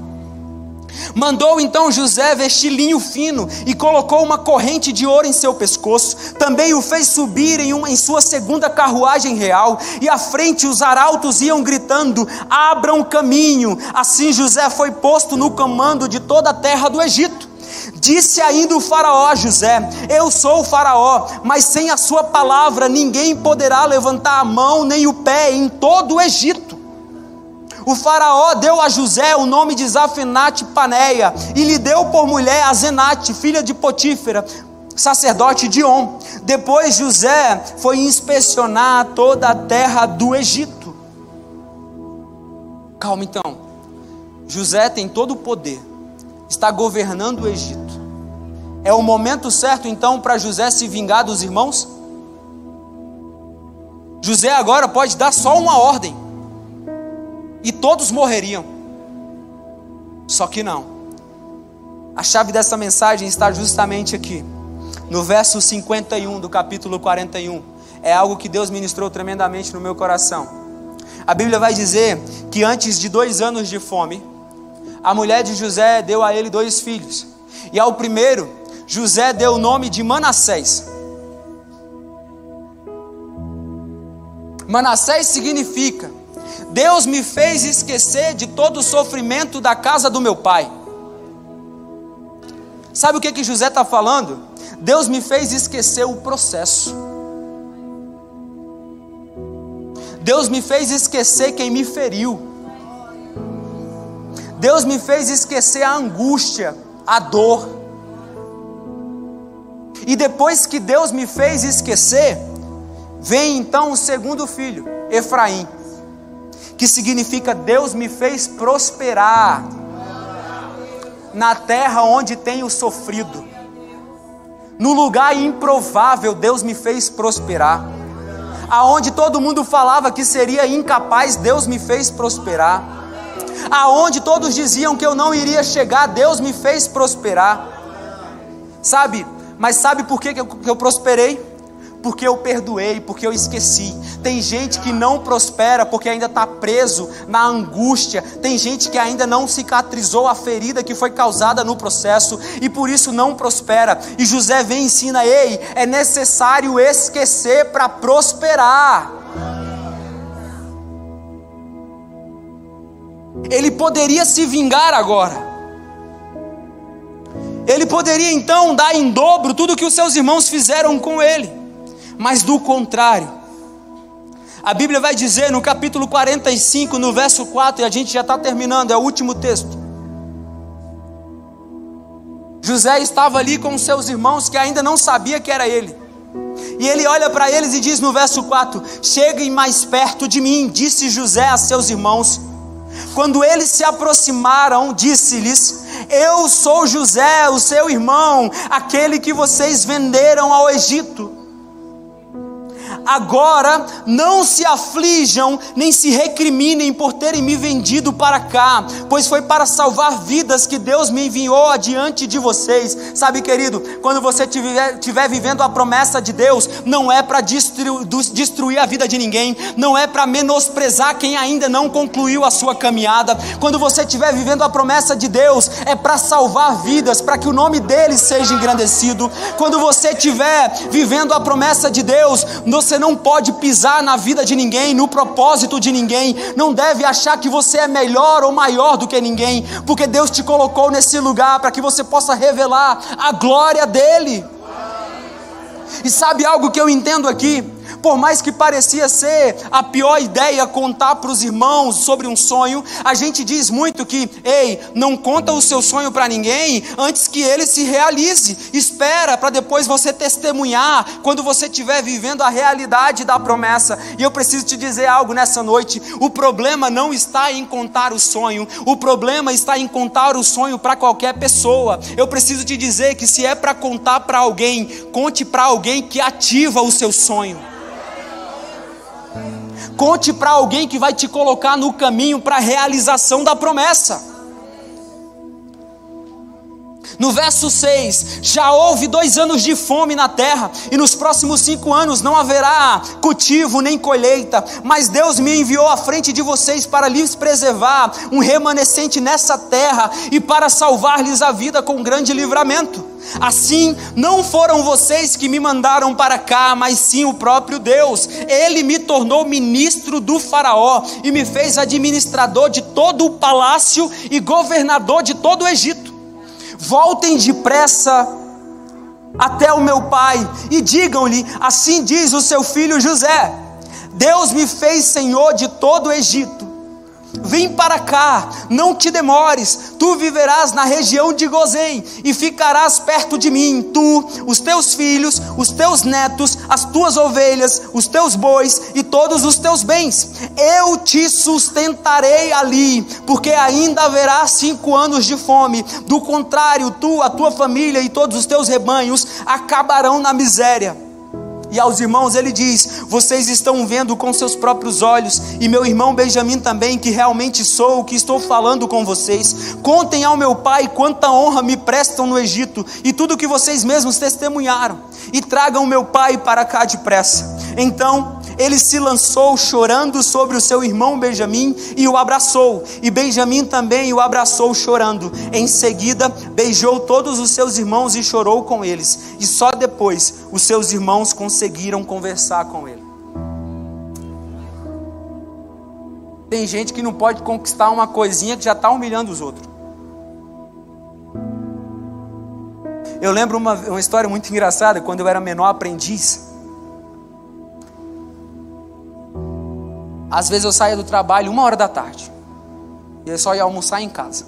Mandou então José vestir linho fino e colocou uma corrente de ouro em seu pescoço. Também o fez subir em sua segunda carruagem real, e à frente os arautos iam gritando: abram caminho. Assim José foi posto no comando de toda a terra do Egito. Disse ainda o faraó a José: eu sou o faraó, mas sem a sua palavra ninguém poderá levantar a mão nem o pé em todo o Egito. O faraó deu a José o nome de Zafenate-Paneia e lhe deu por mulher Azenate, filha de Potífera, sacerdote de On. Depois José foi inspecionar toda a terra do Egito. Calma então, José tem todo o poder, está governando o Egito. É o momento certo então para José se vingar dos irmãos? José agora pode dar só uma ordem e todos morreriam. Só que não. A chave dessa mensagem está justamente aqui, no verso 51 do capítulo 41. É algo que Deus ministrou tremendamente no meu coração. A Bíblia vai dizer que antes de 2 anos de fome, a mulher de José deu a ele 2 filhos. E ao primeiro, José deu o nome de Manassés. Manassés significa: Deus me fez esquecer de todo o sofrimento da casa do meu pai. Sabe o que José está falando? Deus me fez esquecer o processo. Deus me fez esquecer quem me feriu. Deus me fez esquecer a angústia, a dor. E depois que Deus me fez esquecer, vem então o segundo filho, Efraim, que significa Deus me fez prosperar na terra onde tenho sofrido. No lugar improvável Deus me fez prosperar. Aonde todo mundo falava que seria incapaz, Deus me fez prosperar. Aonde todos diziam que eu não iria chegar, Deus me fez prosperar. Mas sabe por que eu prosperei? Porque eu perdoei, porque eu esqueci. Tem gente que não prospera porque ainda está preso na angústia. Tem gente que ainda não cicatrizou a ferida que foi causada no processo e por isso não prospera. E José vem e ensina: ei, é necessário esquecer para prosperar. Ele poderia se vingar agora. Ele poderia então dar em dobro tudo que os seus irmãos fizeram com ele. Mas do contrário, a Bíblia vai dizer no capítulo 45, no verso 4, e a gente já está terminando, é o último texto. José estava ali com os seus irmãos que ainda não sabia que era ele. E ele olha para eles e diz no verso 4: cheguem mais perto de mim, disse José a seus irmãos. Quando eles se aproximaram, disse-lhes: eu sou José, o seu irmão, aquele que vocês venderam ao Egito. Agora não se aflijam, nem se recriminem por terem me vendido para cá, pois foi para salvar vidas que Deus me enviou adiante de vocês. Sabe, querido, quando você estiver vivendo a promessa de Deus, não é para destruir a vida de ninguém, não é para menosprezar quem ainda não concluiu a sua caminhada. Quando você estiver vivendo a promessa de Deus, é para salvar vidas, para que o nome dele seja engrandecido. Quando você estiver vivendo a promessa de Deus, você não pode pisar na vida de ninguém, no propósito de ninguém. Não deve achar que você é melhor ou maior do que ninguém, porque Deus te colocou nesse lugar para que você possa revelar a glória dele. E sabe algo que eu entendo aqui? Por mais que parecia ser a pior ideia contar para os irmãos sobre um sonho, a gente diz muito que, ei, não conta o seu sonho para ninguém antes que ele se realize. Espera para depois você testemunhar quando você estiver vivendo a realidade da promessa. E eu preciso te dizer algo nessa noite: o problema não está em contar o sonho, o problema está em contar o sonho para qualquer pessoa. Eu preciso te dizer que se é para contar para alguém, conte para alguém que ativa o seu sonho. Conte para alguém que vai te colocar no caminho para a realização da promessa. No verso 6, já houve 2 anos de fome na terra, e nos próximos 5 anos não haverá cultivo nem colheita, mas Deus me enviou à frente de vocês para lhes preservar um remanescente nessa terra, e para salvar-lhes a vida com grande livramento. Assim, não foram vocês que me mandaram para cá, mas sim o próprio Deus. Ele me tornou ministro do faraó, e me fez administrador de todo o palácio, e governador de todo o Egito. Voltem depressa até o meu pai e digam-lhe: assim diz o seu filho José, Deus me fez senhor de todo o Egito. Vem para cá, não te demores, tu viverás na região de Gozém e ficarás perto de mim, tu, os teus filhos, os teus netos, as tuas ovelhas, os teus bois e todos os teus bens. Eu te sustentarei ali, porque ainda haverá 5 anos de fome. Do contrário, tu, a tua família e todos os teus rebanhos acabarão na miséria. E aos irmãos ele diz: vocês estão vendo com seus próprios olhos, e meu irmão Benjamim também, que realmente sou o que estou falando com vocês. Contem ao meu pai quanta honra me prestam no Egito, e tudo que vocês mesmos testemunharam, e tragam meu pai para cá depressa. Então ele se lançou chorando sobre o seu irmão Benjamim e o abraçou, e Benjamim também o abraçou chorando. Em seguida beijou todos os seus irmãos e chorou com eles, e só depois os seus irmãos conseguiram conversar com ele. Tem gente que não pode conquistar uma coisinha que já está humilhando os outros. Eu lembro uma história muito engraçada. Quando eu era menor aprendiz, às vezes eu saía do trabalho 1h da tarde, e eu só ia almoçar em casa.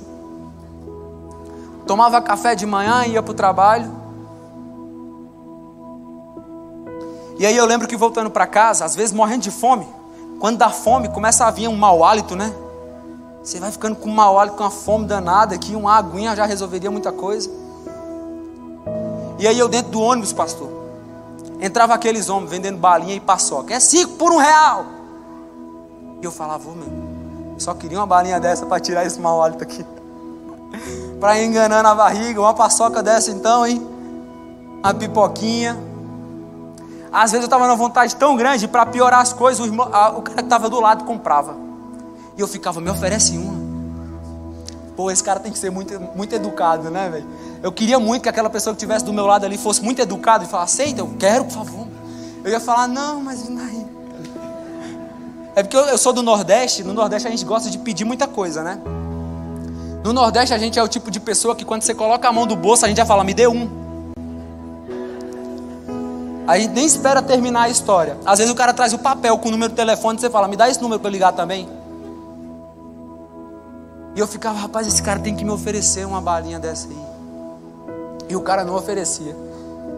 Tomava café de manhã e ia para o trabalho. E aí eu lembro que voltando para casa, às vezes morrendo de fome, quando dá fome começa a vir um mau hálito, né? Você vai ficando com um mau hálito, com uma fome danada, que uma aguinha já resolveria muita coisa. E aí eu dentro do ônibus, pastor, entrava aqueles homens vendendo balinha e paçoca. É 5 por R$1. E eu falava: ô meu, eu só queria uma balinha dessa para tirar esse mau hálito aqui. Para ir enganando a barriga, uma paçoca dessa então, hein? Uma pipoquinha. Às vezes eu estava numa vontade tão grande, para piorar as coisas, o cara que estava do lado comprava. E eu ficava: me oferece uma. Pô, esse cara tem que ser muito, muito educado, né, velho? Eu queria muito que aquela pessoa que estivesse do meu lado ali fosse muito educada e falasse: aceita, eu quero, por favor. Eu ia falar: não, mas não. É porque eu sou do Nordeste. No Nordeste a gente gosta de pedir muita coisa, né? No Nordeste a gente é o tipo de pessoa que quando você coloca a mão do bolso, a gente já fala: me dê um. A gente nem espera terminar a história. Às vezes o cara traz o papel com o número do telefone e você fala: me dá esse número para eu ligar também. E eu ficava: rapaz, esse cara tem que me oferecer uma balinha dessa aí. E o cara não oferecia.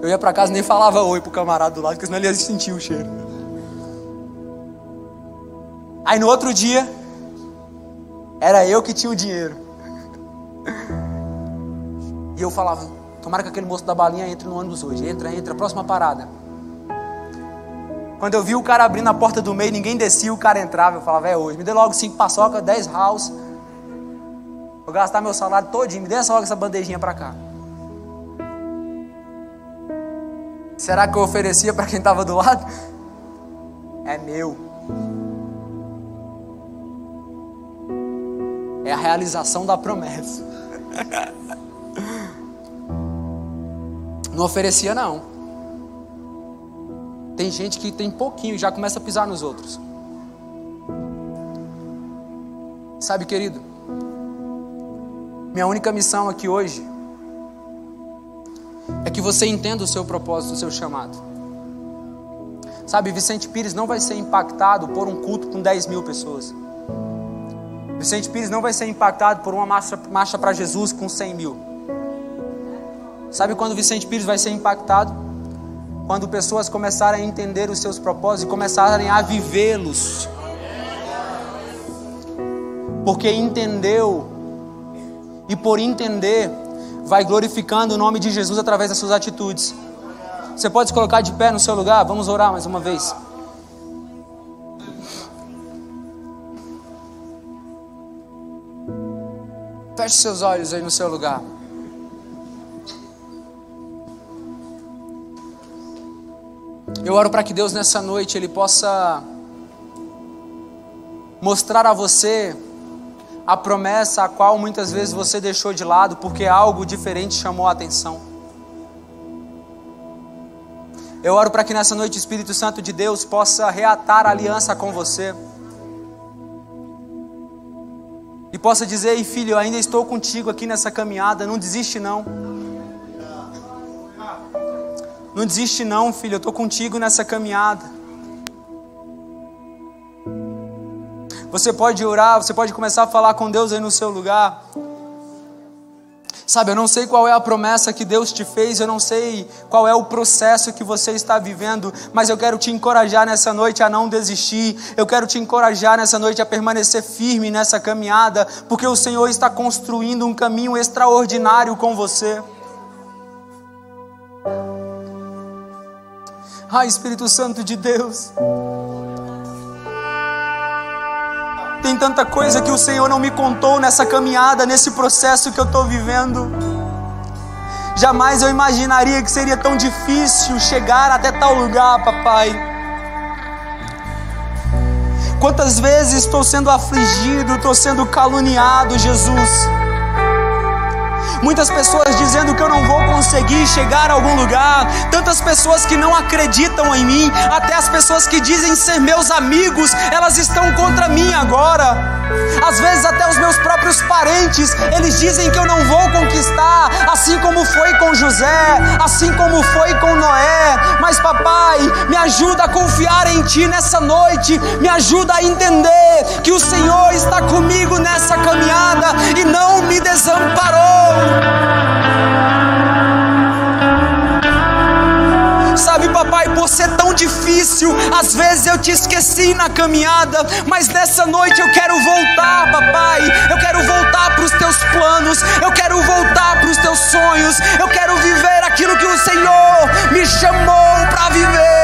Eu ia para casa e nem falava oi pro camarada do lado, porque senão ele ia sentir o cheiro. Aí no outro dia, era eu que tinha o dinheiro. E eu falava: tomara que aquele moço da balinha entre no ônibus hoje. Entra, próxima parada. Quando eu vi o cara abrindo a porta do meio, ninguém descia, o cara entrava. Eu falava: é hoje, me dê logo 5 paçoca, 10 house. Vou gastar meu salário todinho, me dê logo essa bandejinha pra cá. Será que eu oferecia para quem estava do lado? É meu. É a realização da promessa. Não oferecia não. Tem gente que tem pouquinho e já começa a pisar nos outros. Sabe, querido, minha única missão aqui hoje é que você entenda o seu propósito, o seu chamado. Sabe, Vicente Pires não vai ser impactado por um culto com 10 mil pessoas. Vicente Pires não vai ser impactado por uma marcha para Jesus com 100 mil. Sabe quando Vicente Pires vai ser impactado? Quando pessoas começarem a entender os seus propósitos e começarem a vivê-los. Porque entendeu, e por entender, vai glorificando o nome de Jesus através das suas atitudes. Você pode se colocar de pé no seu lugar? Vamos orar mais uma vez. Feche seus olhos aí no seu lugar. Eu oro para que Deus nessa noite Ele possa mostrar a você a promessa a qual muitas vezes você deixou de lado porque algo diferente chamou a atenção. Eu oro para que nessa noite o Espírito Santo de Deus possa reatar a aliança com você. E possa dizer: ei filho, eu ainda estou contigo aqui nessa caminhada, não desiste não. Não desiste não, filho, eu estou contigo nessa caminhada. Você pode orar, você pode começar a falar com Deus aí no seu lugar. Sabe, eu não sei qual é a promessa que Deus te fez, eu não sei qual é o processo que você está vivendo, mas eu quero te encorajar nessa noite a não desistir, eu quero te encorajar nessa noite a permanecer firme nessa caminhada, porque o Senhor está construindo um caminho extraordinário com você. Ai, Espírito Santo de Deus, tem tanta coisa que o Senhor não me contou nessa caminhada, nesse processo que eu estou vivendo. Jamais eu imaginaria que seria tão difícil chegar até tal lugar, papai. Quantas vezes estou sendo afligido, estou sendo caluniado, Jesus. Muitas pessoas dizendo que eu não vou conseguir chegar a algum lugar. Tantas pessoas que não acreditam em mim. Até as pessoas que dizem ser meus amigos, elas estão contra mim agora. Às vezes até os meus próprios parentes, eles dizem que eu não vou conquistar, assim como foi com José, assim como foi com Noé. Mas papai, me ajuda a confiar em Ti nessa noite. Me ajuda a entender que o Senhor está comigo nessa caminhada e não me desamparou. Sabe, papai, por ser tão difícil, às vezes eu te esqueci na caminhada, mas nessa noite eu quero voltar, papai. Eu quero voltar para os Teus planos, eu quero voltar para os Teus sonhos, eu quero viver aquilo que o Senhor me chamou para viver.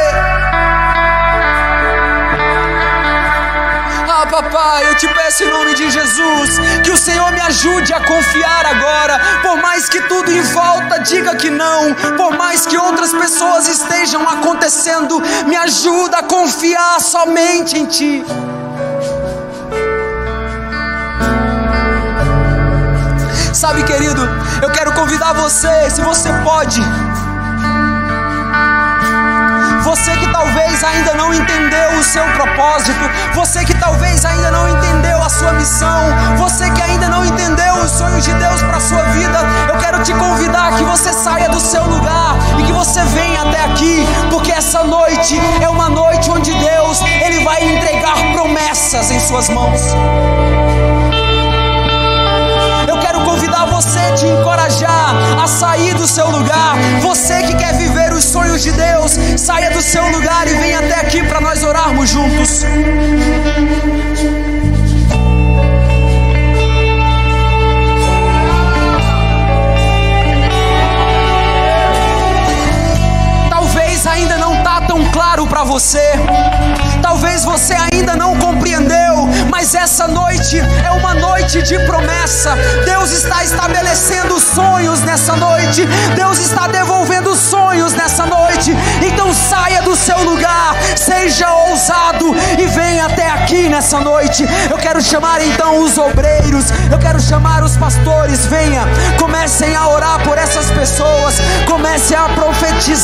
Papai, eu te peço em nome de Jesus, que o Senhor me ajude a confiar agora, por mais que tudo em volta diga que não, por mais que outras pessoas estejam acontecendo, me ajuda a confiar somente em Ti. Sabe, querido, eu quero convidar você, se você pode, você que talvez ainda não entendeu o seu propósito, você que talvez ainda não entendeu a sua missão, você que ainda não entendeu os sonhos de Deus para a sua vida, eu quero te convidar que você saia do seu lugar e que você venha até aqui, porque essa noite é uma noite onde Deus, Ele vai entregar promessas em suas mãos. Eu quero convidar você, te encorajar a sair do seu lugar. Você que quer viver os sonhos de Deus, saia do seu lugar e venha até aqui para nós orarmos juntos. Talvez ainda não está tão claro para você. Talvez você ainda não compreendeu, mas essa noite é uma noite de promessa. Deus está estabelecendo sonhos nessa noite. Deus está devolvendo sonhos nessa noite. Então saia do seu lugar, seja ousado e venha até aqui nessa noite. Eu quero chamar então os obreiros, eu quero chamar os pastores. Venha, comecem a orar por essas pessoas, comecem a profetizar.